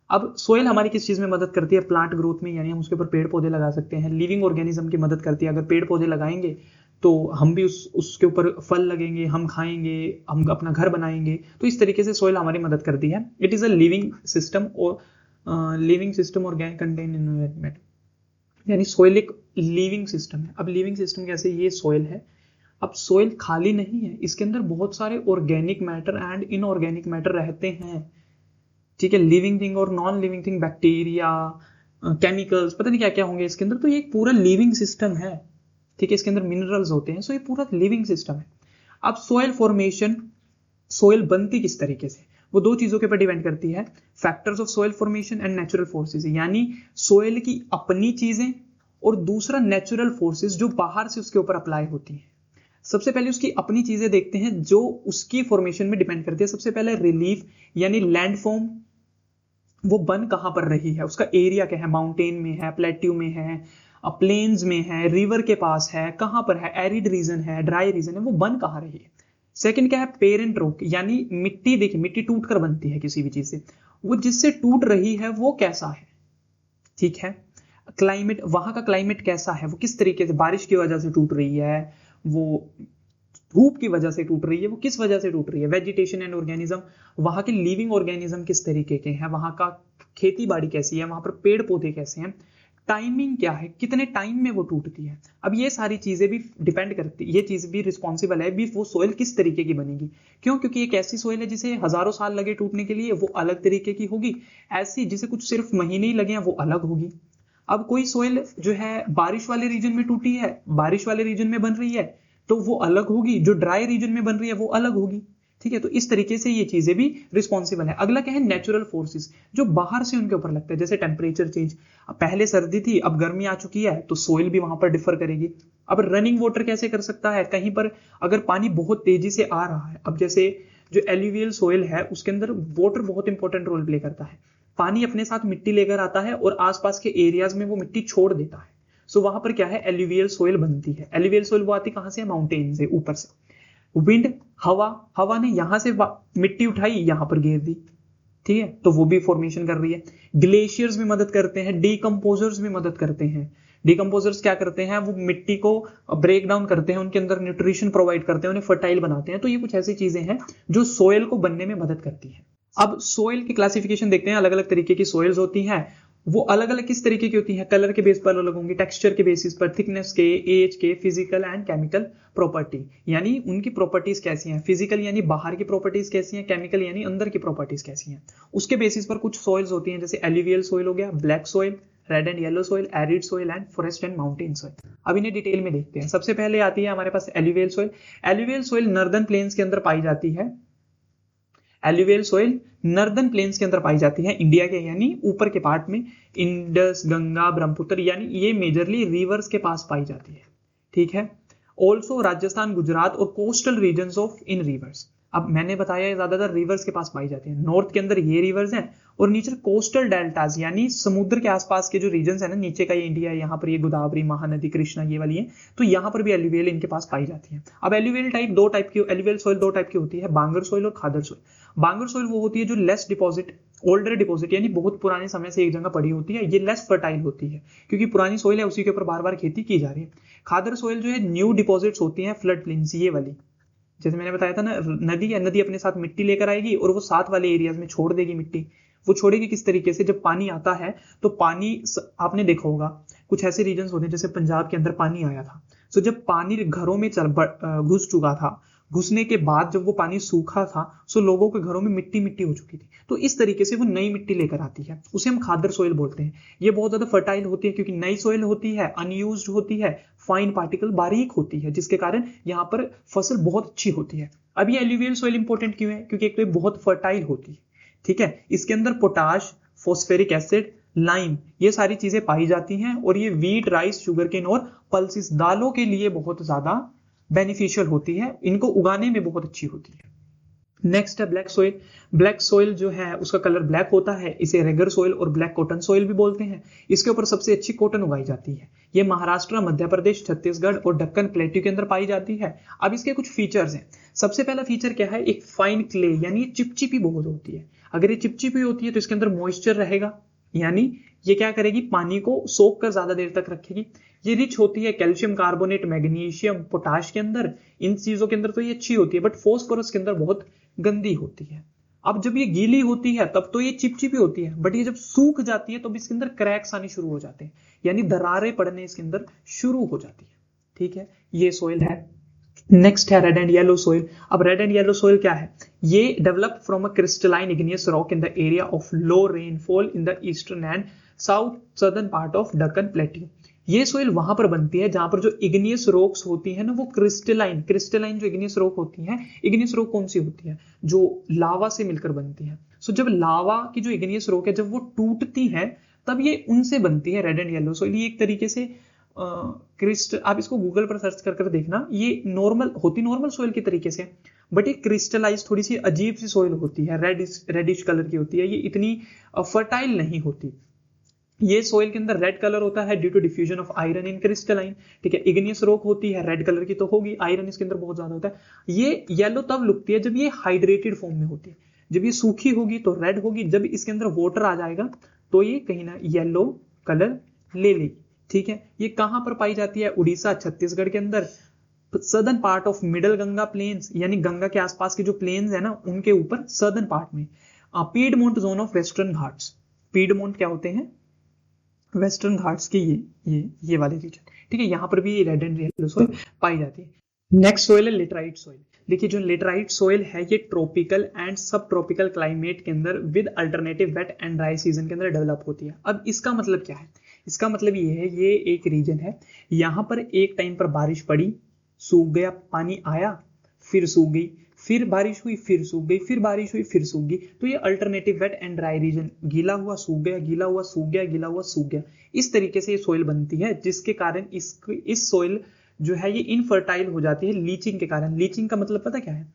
अब सोइल हमारी किस चीज में मदद करती है? प्लांट ग्रोथ में, यानी हम उसके ऊपर पेड़ पौधे लगा सकते हैं। लिविंग ऑर्गेनिज्म की मदद करती है, अगर पेड़ पौधे लगाएंगे तो हम भी उसके ऊपर फल लगेंगे, हम खाएंगे, हम अपना घर बनाएंगे, तो इस तरीके से सोइल हमारी मदद करती है। It is a living system और living system organic contain environment, यानी सोइल एक लिविंग सिस्टम है। अब लिविंग सिस्टम कैसे? ये सोइल है। अब सोइल खाली नहीं है, इसके अंदर बहुत सारे organic matter and inorganic matter रहते हैं, ठीक है, लिविंग थिंग और non living thing, bacteria, chemicals, पता नहीं क्या क्या होंगे इसके अंदर, तो ये एक पूरा लिविंग सिस्टम है, ठीक है। इसके अंदर मिनरल्स होते हैं, सो ये पूरा लिविंग सिस्टम है। अब सोइल फॉर्मेशन, सोइल बनती किस तरीके से, वो दो चीजों के ऊपर डिपेंड करती है, factors of soil formation and natural forces, यानी सोइल की अपनी चीजें और दूसरा नेचुरल फोर्सेस जो बाहर से उसके ऊपर अप्लाई होती हैं। सबसे पहले उसकी अपनी चीजें देखते हैं जो उसकी फॉर्मेशन में डिपेंड करती है। सबसे पहले रिलीफ, यानी लैंडफॉर्म, वो बन कहां पर रही है, उसका एरिया क्या है, माउंटेन में है, प्लेट्यू में है, प्लेन्स में है, रिवर के पास है, कहां पर है, एरिड रीजन है, ड्राई रीजन है, वो बन कहां रही है। सेकंड क्या है, पेरेंट रॉक, यानी मिट्टी, देखिए मिट्टी टूट कर बनती है किसी भी चीज से, वो जिससे टूट रही है वो कैसा है, ठीक है। क्लाइमेट, वहां का क्लाइमेट कैसा है, वो किस तरीके से, बारिश की वजह से टूट रही है, वो धूप की वजह से टूट रही है, वो किस वजह से टूट रही है। वेजिटेशन एंड ऑर्गेनिज्म, वहां के लिविंग ऑर्गेनिज्म किस तरीके के हैं, वहां का खेती बाड़ी कैसी है, वहां पर पेड़ पौधे कैसे हैं, टाइमिंग क्या है, कितने टाइम में वो टूटती है। अब ये सारी चीजें भी डिपेंड करती, ये चीज भी रिस्पॉन्सिबल है भी, वो सोइल किस तरीके की बनेगी। क्यों? क्योंकि एक ऐसी सोइल है जिसे हजारों साल लगे टूटने के लिए, वो अलग तरीके की होगी। ऐसी जिसे कुछ सिर्फ महीने ही लगे हैं, वो अलग होगी। अब कोई सोइल जो है बारिश वाले रीजन में टूटी है, बारिश वाले रीजन में बन रही है, तो वो अलग होगी, जो ड्राई रीजन में बन रही है वो अलग होगी, ठीक है। तो इस तरीके से ये चीजें भी रिस्पॉन्सिबल है। अगला क्या है, नेचुरल फोर्सेस, जो बाहर से उनके ऊपर लगता है, जैसे टेम्परेचर चेंज, पहले सर्दी थी अब गर्मी आ चुकी है, तो सोइल भी वहां पर डिफर करेगी। अब रनिंग वाटर कैसे कर सकता है, कहीं पर अगर पानी बहुत तेजी से आ रहा है, अब जैसे जो एल्यूवियल सोइल है उसके अंदर वाटर बहुत इंपॉर्टेंट रोल प्ले करता है, पानी अपने साथ मिट्टी लेकर आता है और आसपास के एरियाज में वो मिट्टी छोड़ देता है। सो वहां पर क्या है, एल्यूवियल सोइल बनती है। एल्यूवियल सोइल वो आती कहां से, माउंटेन से, ऊपर से। विंड, हवा, हवा ने यहां से मिट्टी उठाई यहां पर गिर दी, ठीक है, तो वो भी फॉर्मेशन कर रही है। ग्लेशियर्स भी मदद करते हैं, डीकंपोजर्स भी मदद करते हैं। डीकंपोजर्स क्या करते हैं, वो मिट्टी को ब्रेक डाउन करते हैं, उनके अंदर न्यूट्रिशन प्रोवाइड करते हैं, उन्हें फर्टाइल बनाते हैं। तो ये कुछ ऐसी चीजें हैं जो सोइल को बनने में मदद करती है। अब सोइल की क्लासिफिकेशन देखते हैं, अलग अलग तरीके की सोइल्स होती हैं। वो अलग अलग किस तरीके की होती हैं? कलर के बेस पर अलग होंगी, टेक्सचर के बेसिस पर, थिकनेस के, एज के, फिजिकल एंड केमिकल प्रॉपर्टी, यानी उनकी प्रॉपर्टीज कैसी हैं, फिजिकल यानी बाहर की प्रॉपर्टीज कैसी हैं, केमिकल यानी अंदर की प्रॉपर्टीज कैसी हैं, उसके बेसिस पर कुछ सॉइल्स होती हैं, जैसे एलुवियल सॉइल हो गया, black soil, red and yellow soil, arid soil and forest and mountain soil. अब इन्हें डिटेल में देखते हैं। सबसे पहले आती है हमारे पास alluvial soil. Alluvial soil northern plains के अंदर पाई जाती है। एलुवियल सॉइल नॉर्दर्न प्लेन्स के अंदर पाई जाती है, इंडिया के यानी ऊपर के पार्ट में, इंडस, गंगा, ब्रह्मपुत्र यानी ये मेजरली रिवर्स के पास पाई जाती है, ठीक है। ऑल्सो राजस्थान, गुजरात और coastal region of in reverse. अब मैंने बताया ज्यादातर रिवर्स के पास पाई जाती है, नॉर्थ के अंदर ये रिवर्स हैं और नीचे कोस्टल डेल्टाज यानी समुद्र के आसपास के जो रीजन है ना, नीचे का ये इंडिया है, यहाँ पर ये गोदावरी, महानदी, कृष्णा ये वाली है, तो यहाँ पर भी एलुवियल इनके पास पाई जाती है। अब एलुवियल टाइप दो टाइप की, एलुवियल सॉइल दो टाइप की होती है, बांगर सॉइल और खादर सॉइल। बांगर सॉइल वो होती है जो लेस डिपॉजिट, ओल्डर डिपॉजिट यानी बहुत पुराने समय से एक जगह पड़ी होती है, ये लेस फर्टाइल होती है क्योंकि पुरानी सॉइल है, उसी के ऊपर बार बार खेती की जा रही है। खादर सॉइल जो है न्यू डिपॉजिट्स होती हैं, फ्लड प्लेन्स ये वाली, जैसे मैंने बताया था ना, नदी है, नदी अपने साथ मिट्टी लेकर आएगी और वो साथ वाले एरियाज में छोड़ देगी मिट्टी। वो छोड़ेगी किस तरीके से? जब पानी आता है तो पानी, आपने देखा होगा कुछ ऐसे रीजन होते हैं जैसे पंजाब के अंदर पानी आया था, तो जब पानी घरों में घुस चुका था, घुसने के बाद जब वो पानी सूखा था, सो लोगों के घरों में मिट्टी मिट्टी हो चुकी थी, तो इस तरीके से वो नई मिट्टी लेकर आती है, उसे हम खादर सोइल बोलते हैं। ये बहुत ज्यादा फर्टाइल होती है क्योंकि नई सोइल होती है, अनयूज्ड होती है, फाइन पार्टिकल बारीक होती है, जिसके कारण यहाँ पर फसल बहुत अच्छी होती है। अब ये एलुवियल सोइल इंपॉर्टेंट क्यों है? क्योंकि एक तो ये बहुत फर्टाइल होती है, ठीक है, इसके अंदर पोटाश, फॉस्फेरिक एसिड, लाइम ये सारी चीजें पाई जाती हैं और ये वीट, राइस, शुगरकेन और पल्सिस दालों के लिए बहुत ज्यादा बेनिफिशियल होती है, इनको उगाने में बहुत अच्छी होती है। नेक्स्ट है ब्लैक सोइल। ब्लैक सोइल जो है उसका कलर ब्लैक होता है, इसे रेगर सोइल और ब्लैक कॉटन सोइल भी बोलते हैं। इसके ऊपर सबसे अच्छी कॉटन उगाई जाती है। ये महाराष्ट्र, मध्य प्रदेश, छत्तीसगढ़ और दक्कन प्लेट्यू के अंदर पाई जाती है। अब इसके कुछ फीचर्स हैं। सबसे पहला फीचर क्या है? एक फाइन क्ले यानी चिपचिपी बहुत होती है। अगर ये चिपचिपी होती है तो इसके अंदर मॉइस्चर रहेगा, यानी ये क्या करेगी? पानी को सोख कर ज्यादा देर तक रखेगी। ये रिच होती है कैल्शियम कार्बोनेट, मैग्नीशियम, पोटाश के अंदर, इन चीजों के अंदर तो ये अच्छी होती है, बट फॉस्फोरस के अंदर बहुत गंदी होती है। अब जब ये गीली होती है तब तो ये चिपचिपी होती है, बट ये जब सूख जाती है तो इसके अंदर क्रैक्स आने शुरू हो जाते हैं, यानी दरारें पड़ने इसके अंदर शुरू हो जाती है, ठीक है। ये सोइल है। नेक्स्ट है रेड एंड येलो सोइल। अब रेड एंड येलो सोइल क्या है? ये develop from a crystalline igneous rock in the area of low rainfall in the eastern and south southern part of Deccan plateau. ये soil वहां पर बनती है जहां पर जो इग्नियस रॉक्स होती है ना, वो क्रिस्टलाइन जो इग्नियस रॉक होती है, इग्नियस रॉक कौन सी होती है? जो लावा से मिलकर बनती है। सो जब लावा की जो इग्नियस रॉक है जब वो टूटती है तब ये उनसे बनती है रेड एंड येलो सोइल। ये एक तरीके से आप इसको गूगल पर सर्च कर देखना, ये नॉर्मल सोइल के तरीके से, बट ये क्रिस्टलाइज थोड़ी सी अजीब सी सोइल होती है, रेडिश कलर की होती है, ये इतनी फर्टाइल नहीं होती। ये सोइल के अंदर रेड कलर होता है due to diffusion of iron in crystalline, ठीक है। इग्नियस रॉक होती है, रेड कलर की तो होगी, आयरन इसके अंदर बहुत ज्यादा होता है। ये येलो तब लगती है जब ये हाइड्रेटेड फॉर्म में होती है, जब ये सूखी होगी तो रेड होगी, जब इसके अंदर वाटर आ जाएगा तो ये कहीं ना येलो कलर ले लेगी, ठीक है। ये कहां पर पाई जाती है? उड़ीसा, छत्तीसगढ़ के अंदर, southern part of middle Ganga plains, यानी गंगा के आसपास के जो प्लेन्स है ना उनके ऊपर सदर्न पार्ट में। Piedmont zone of western Ghats. Piedmont क्या होते हैं? वेस्टर्न घाट्स के ये वाले रीजन, ठीक है। यहाँ पर भी रेड एंड येलो सोइल पाई जाती है। नेक्स्ट सोइल है लेटराइट सोइल। देखिए जो लेटराइट सोइल है ये tropical and subtropical climate के अंदर with alternative wet and dry season के अंदर डेवलप होती है। अब इसका मतलब क्या है? इसका मतलब ये है, ये एक रीजन है, यहाँ पर एक टाइम पर बारिश पड़ी, सूख गया, पानी आया, फिर सूख गई, फिर बारिश हुई, फिर सूख गई, फिर बारिश हुई, फिर सूख गई, तो ये alternative wet and dry region, गीला हुआ सूख गया, गीला हुआ सूख गया, गीला हुआ सूख गया, इस तरीके से ये सोइल बनती है, जिसके कारण इस सोइल जो है ये इनफर्टाइल हो जाती है लीचिंग के कारण। लीचिंग का मतलब पता क्या है?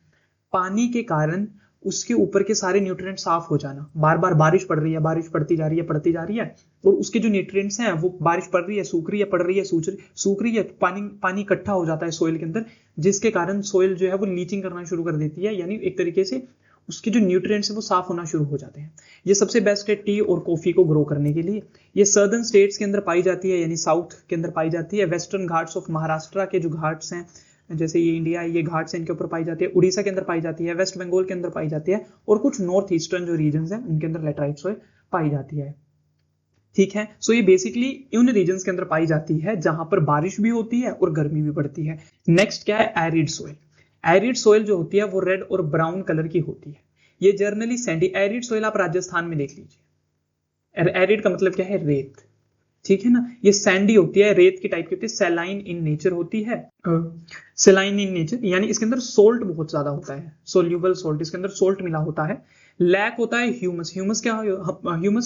पानी के कारण उसके ऊपर के सारे न्यूट्रिएंट साफ हो जाना। बार बार बारिश पड़ रही है, बारिश पड़ती जा रही है और उसके जो न्यूट्रिएंट्स हैं वो बारिश पड़ रही है, सूख रही है, पड़ रही है, सूख रही है, पानी इकट्ठा हो जाता है सोइल के अंदर, जिसके कारण सोइल जो है वो लीचिंग करना शुरू कर देती है, यानी एक तरीके से उसके जो न्यूट्रिएंट्स है वो साफ होना शुरू हो जाते हैं। ये सबसे बेस्ट है टी और कॉफी को ग्रो करने के लिए। ये सर्दर्न स्टेट्स के अंदर पाई जाती है, यानी साउथ के अंदर पाई जाती है। वेस्टर्न घाट्स ऑफ महाराष्ट्र के जो घाट्स हैं, जैसे ये इंडिया है, ये घाट्स इनके ऊपर पाई जाती है, उड़ीसा के अंदर पाई जाती है, वेस्ट बंगाल के अंदर पाई जाती है, और कुछ नॉर्थ ईस्टर्न जो रीजन है उनके अंदर लेटराइट सॉइल पाई जाती है। ठीक है, सो ये बेसिकली उन रीजन्स के अंदर पाई जाती है जहां पर बारिश भी होती है और गर्मी भी पड़ती है। नेक्स्ट क्या है, एरिड सॉइल। एरिड सॉइल जो होती है वो रेड और ब्राउन कलर की होती है। ये जर्नली सैंडी, एरिड सॉइल आप राजस्थान में देख लीजिए। एरिड का मतलब क्या है, रेत। ठीक है ना, ये सैंडी होती है, रेत की टाइप की होती है, सेलाइन इन नेचर होती है। सेलाइन इन नेचर यानी इसके अंदर सोल्ट बहुत ज्यादा होता है, सोल्यूबल सोल्ट, इसके अंदर सोल्ट मिला होता है। लैक होता है ह्यूमस। ह्यूमस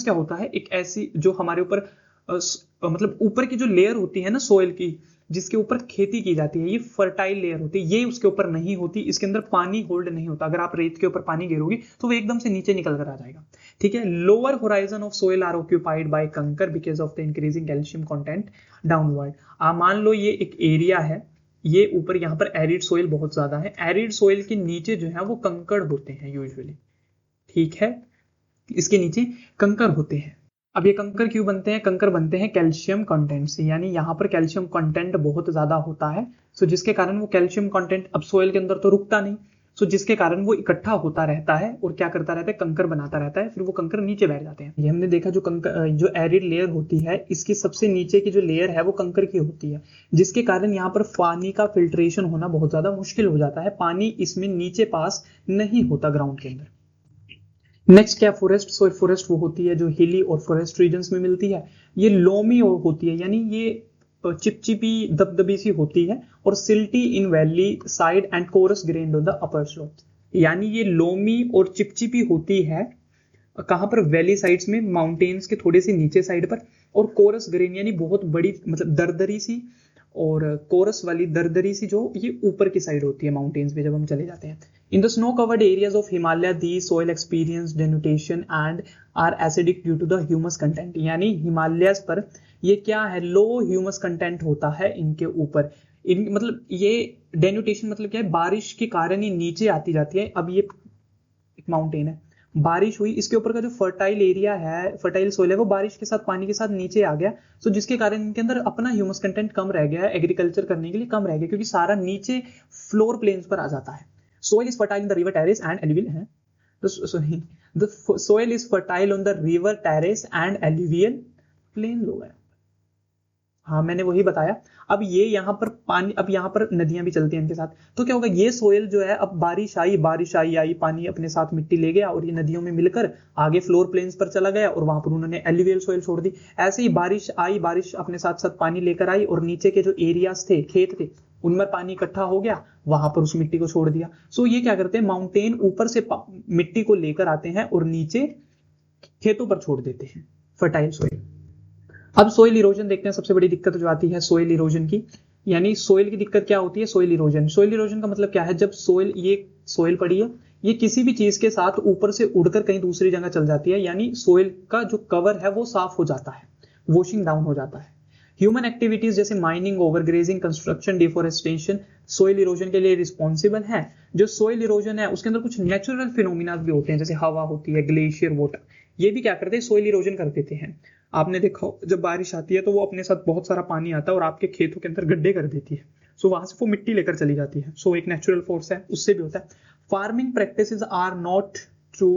क्या होता है, एक ऐसी जो हमारे ऊपर मतलब ऊपर की जो लेयर होती है ना सॉइल की, जिसके ऊपर खेती की जाती है, ये फर्टाइल लेयर होती है, ये उसके ऊपर नहीं होती, इसके अंदर पानी होल्ड नहीं होता। अगर आप रेत के ऊपर पानी गिरोगी तो वो एकदम से नीचे निकल कर आ जाएगा। ठीक है, lower horizon of soil are occupied by kankar because of the increasing calcium content downward. मान लो ये एक एरिया है, ये ऊपर यहाँ पर एरिड सोइल बहुत ज्यादा है, एरिड सोइल के नीचे जो है वो कंकड़ होते हैं यूजुअली। ठीक है, इसके नीचे कंकर होते हैं। अब ये कंकर क्यों बनते हैं, कंकर बनते हैं कैल्शियम कंटेंट से, यानी यहाँ पर कैल्शियम कंटेंट बहुत ज्यादा होता है। सो जिसके कारण वो कैल्शियम कंटेंट अब सोइल के अंदर तो रुकता नहीं, सो जिसके कारण वो इकट्ठा होता रहता है और क्या करता रहता है, कंकर बनाता रहता है, फिर वो कंकर नीचे बैठ जाते हैं। ये हमने देखा जो कंकर, जो एरिड लेयर होती है, इसकी सबसे नीचे की जो लेयर है वो कंकर की होती है, जिसके कारण यहाँ पर पानी का फिल्ट्रेशन होना बहुत ज्यादा मुश्किल हो जाता है, पानी इसमें नीचे पास नहीं होता ग्राउंड के अंदर। नेक्स्ट क्या, फॉरेस्ट सॉइल। फॉरेस्ट वो होती है जो हिली और फॉरेस्ट रीजन्स में मिलती है, ये लोमी होती है, यानी ये चिपचिपी दबदबी सी होती है, और silty in valley side and coarse grained on the upper slope, यानी ये लोमी और चिपचिपी होती है कहां पर, वैली साइड्स में, माउंटेन्स के थोड़े से नीचे साइड पर, और कोरस ग्रेन यानी बहुत बड़ी मतलब दरदरी सी, और कोरस वाली दरदरी सी जो ये ऊपर की साइड होती है माउंटेन्स पे जब हम चले जाते हैं। In the snow covered areas of Himalaya the soil experience denudation and are acidic due to the humus content, यानी हिमालय पर ये क्या है, लो ह्यूमस कंटेंट होता है इनके ऊपर। इन मतलब ये डेनुटेशन मतलब क्या है, बारिश के कारण ये नीचे आती जाती है। अब ये एक माउंटेन है, बारिश हुई, इसके ऊपर का जो फर्टाइल एरिया है, फर्टाइल सोइल है, वो बारिश के साथ पानी के साथ नीचे आ गया, सो जिसके कारण इनके अंदर अपना ह्यूमस कंटेंट कम रह गया है, एग्रीकल्चर करने के लिए कम रह गया, क्योंकि सारा नीचे फ्लोर प्लेन्स पर आ जाता है। Soil is fertile in the river terrace and alluvial है, the soil is fertile on the river terrace and alluvial plain लो है। हाँ, मैंने वही बताया। अब ये यहाँ पर पानी, अब यहाँ पर नदियां भी चलती हैं इनके साथ, तो क्या होगा, ये सोयल जो है, अब बारिश आई, पानी अपने साथ मिट्टी ले गया और ये नदियों में मिलकर आगे फ्लोर प्लेन्स पर चला गया, और वहां पर उन्होंने एल्यूवियल सोयल छोड़ दी। ऐसे ही बारिश आई, बारिश अपने साथ साथ पानी लेकर आई, और नीचे के जो एरियाज थे, खेत थे, उनमें पानी इकट्ठा हो गया, वहां पर उस मिट्टी को छोड़ दिया। सो ये क्या करते हैं, माउंटेन ऊपर से मिट्टी को लेकर आते हैं और नीचे खेतों पर छोड़ देते हैं, फर्टाइल सोइल। अब सोइल इरोजन देखते हैं, सबसे बड़ी दिक्कत जो आती है सोइल इरोजन की, यानी सोइल की दिक्कत क्या होती है, सोइल इरोजन। सोइल इरोजन का मतलब क्या है, जब सोइल, ये सोइल पड़ी है, ये किसी भी चीज के साथ ऊपर से उड़कर कहीं दूसरी जगह चल जाती है, यानी सोइल का जो कवर है वो साफ हो जाता है, वॉशिंग डाउन हो जाता है। ह्यूमन एक्टिविटीज जैसे mining, overgrazing, construction, deforestation soil erosion के लिए रिस्पॉन्सिबल है। जो सोइल इरोजन है उसके अंदर कुछ नेचुरल फिनोमिना भी होते हैं, जैसे हवा होती है, ग्लेशियर, वाटर, ये भी क्या करते हैं, सोइल इरोजन कर देते हैं। आपने देखा हो, जब बारिश आती है तो वो अपने साथ बहुत सारा पानी आता है और आपके खेतों के अंदर गड्ढे कर देती है, सो वहां से वो मिट्टी लेकर चली जाती है। सो एक नेचुरल फोर्स है, उससे भी होता है। Farming practices are not true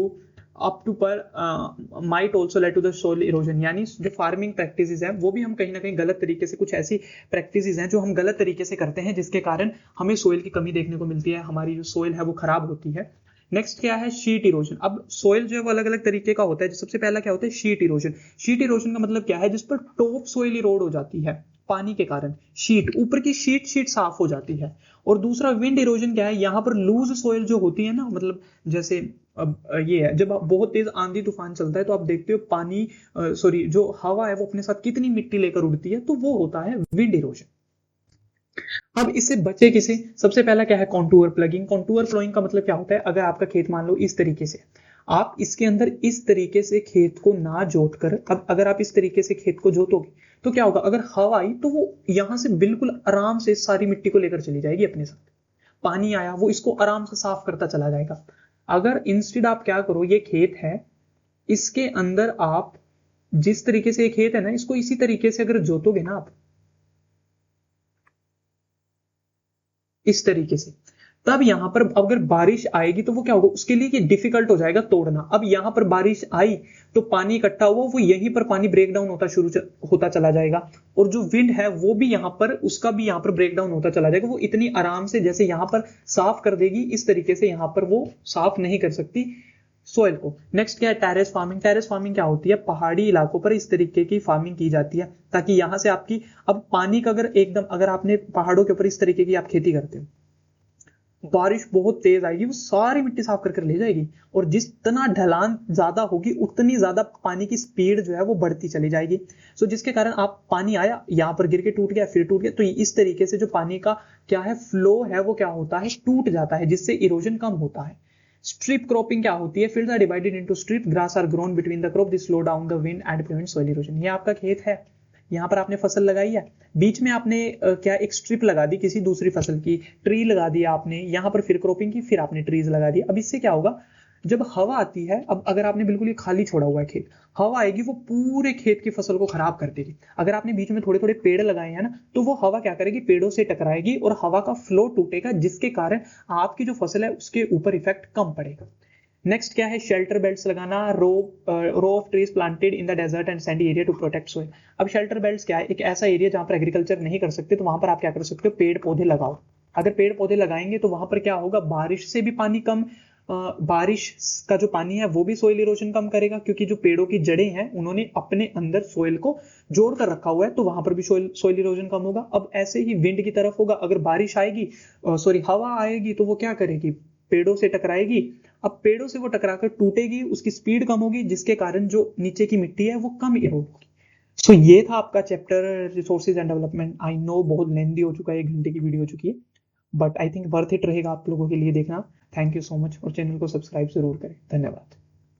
up to par might also lead to the soil erosion, यानी जो फार्मिंग प्रैक्टिसेस हैं वो भी हम कहीं ना कहीं गलत तरीके से, कुछ ऐसी प्रैक्टिसेस हैं जो हम गलत तरीके से करते हैं, जिसके कारण हमें सोइल की कमी देखने को मिलती है, हमारी जो सोइल है वो खराब होती है। नेक्स्ट क्या है, शीट इरोजन। अब सोइल जो है वो अलग अलग तरीके का होता है। सबसे पहला क्या होता है, शीट इरोजन। शीट इरोजन का मतलब क्या है, जिस पर टॉप सोइल इरोड हो जाती है पानी के कारण, शीट, ऊपर की शीट साफ हो जाती है। और दूसरा विंड इरोजन क्या है, यहाँ पर लूज सोइल जो होती है ना, मतलब जैसे अब ये है, जब बहुत तेज आंधी तूफान चलता है तो आप देखते हो पानी, सॉरी, जो हवा है वो अपने साथ कितनी मिट्टी लेकर उड़ती है, तो वो होता है विंड इरोजन। अब इससे बचे किसे, सबसे पहला क्या है, कॉन्टूर प्लगिंग। कॉन्टूर फ्लोइंग का मतलब क्या होता है, अगर आपका खेत मान लो इस तरीके से, आप इसके अंदर इस तरीके से खेत को ना जोत कर, अब अगर आप इस तरीके से खेत को जोतोगे तो क्या होगा, अगर हवा आई तो वो यहां से बिल्कुल आराम से सारी मिट्टी को लेकर चली जाएगी अपने साथ, पानी आया वो इसको आराम से साफ करता चला जाएगा। अगर इंस्टेड आप क्या करो, ये खेत है, इसके अंदर आप जिस तरीके से ये खेत है ना, इसको इसी तरीके से अगर जोतोगे ना आप, इस तरीके से। तब यहां पर अगर बारिश आएगी तो वो क्या होगा, उसके लिए कि डिफिकल्ट हो जाएगा तोड़ना। अब यहां पर बारिश आई तो पानी इकट्ठा हुआ, वो यहीं पर पानी ब्रेक डाउन होता चला जाएगा, और जो विंड है वो भी यहां पर, उसका भी यहां पर ब्रेक डाउन होता चला जाएगा। वो इतनी आराम से जैसे यहां पर साफ कर देगी, इस तरीके से यहां पर वो साफ नहीं कर सकती सोइल को। नेक्स्ट क्या है, टेरेस फार्मिंग। टेरेस फार्मिंग क्या होती है, पहाड़ी इलाकों पर इस तरीके की फार्मिंग की जाती है ताकि यहां से आपकी, अब पानी का अगर एकदम, अगर आपने पहाड़ों के ऊपर इस तरीके की आप खेती करते हो, बारिश बहुत तेज आएगी, वो सारी मिट्टी साफ कर ले जाएगी, और जितना ढलान ज्यादा होगी उतनी ज्यादा पानी की स्पीड जो है वो बढ़ती चली जाएगी। सो जिसके कारण आप, पानी आया यहां पर गिर के टूट गया, फिर टूट गया, तो इस तरीके से जो पानी का क्या है फ्लो है वो क्या होता है, टूट जाता है, जिससे इरोजन कम होता है। स्ट्रिप क्रॉपिंग क्या होती है, fields are divided into strip, grass are grown between the crop, this slow down the wind and prevent soil erosion. ये आपका खेत है, यहाँ पर आपने फसल लगाई है, बीच में आपने क्या एक स्ट्रिप लगा दी किसी दूसरी फसल की, ट्री लगा दिया आपने, यहाँ पर फिर क्रॉपिंग की, फिर आपने ट्रीज लगा दी। अब इससे क्या होगा, जब हवा आती है, अब अगर आपने बिल्कुल ही खाली छोड़ा हुआ है खेत, हवा आएगी वो पूरे खेत की फसल को खराब कर देगी। अगर आपने बीच में थोड़े थोड़े पेड़ लगाए हैं ना, तो वो हवा क्या करेगी, पेड़ों से टकराएगी और हवा का फ्लो टूटेगा, जिसके कारण आपकी जो फसल है उसके ऊपर इफेक्ट कम पड़ेगा। नेक्स्ट क्या है, शेल्टर बेल्ट्स लगाना, row of trees planted in the desert and sandy area to protect soil. अब शेल्टर बेल्ट्स क्या है, एक ऐसा एरिया जहां पर एग्रीकल्चर नहीं कर सकते, तो वहां पर आप क्या कर सकते हो, पेड़ पौधे लगाओ। अगर पेड़ पौधे लगाएंगे तो वहां पर क्या होगा, बारिश से भी पानी कम, बारिश का जो पानी है वो भी सोइल इरोजन कम करेगा, क्योंकि जो पेड़ों की जड़ें हैं उन्होंने अपने अंदर सोइल को जोड़ कर रखा हुआ है, तो वहां पर भी सोइल इरोजन कम होगा। अब ऐसे ही विंड की तरफ होगा, अगर बारिश आएगी, सॉरी हवा आएगी, तो वो क्या करेगी, पेड़ों से टकराएगी। अब पेड़ों से वो टकराकर टूटेगी, उसकी स्पीड कम होगी, जिसके कारण जो नीचे की मिट्टी है वो कम इरोड होगी। सो ये था आपका chapter resources and development. I know बहुत लेंदी हो चुका है, 1 घंटे की वीडियो हो चुकी है, but I think worth it रहेगा आप लोगों के लिए देखना। थैंक यू सो मच, और चैनल को सब्सक्राइब जरूर करें। धन्यवाद।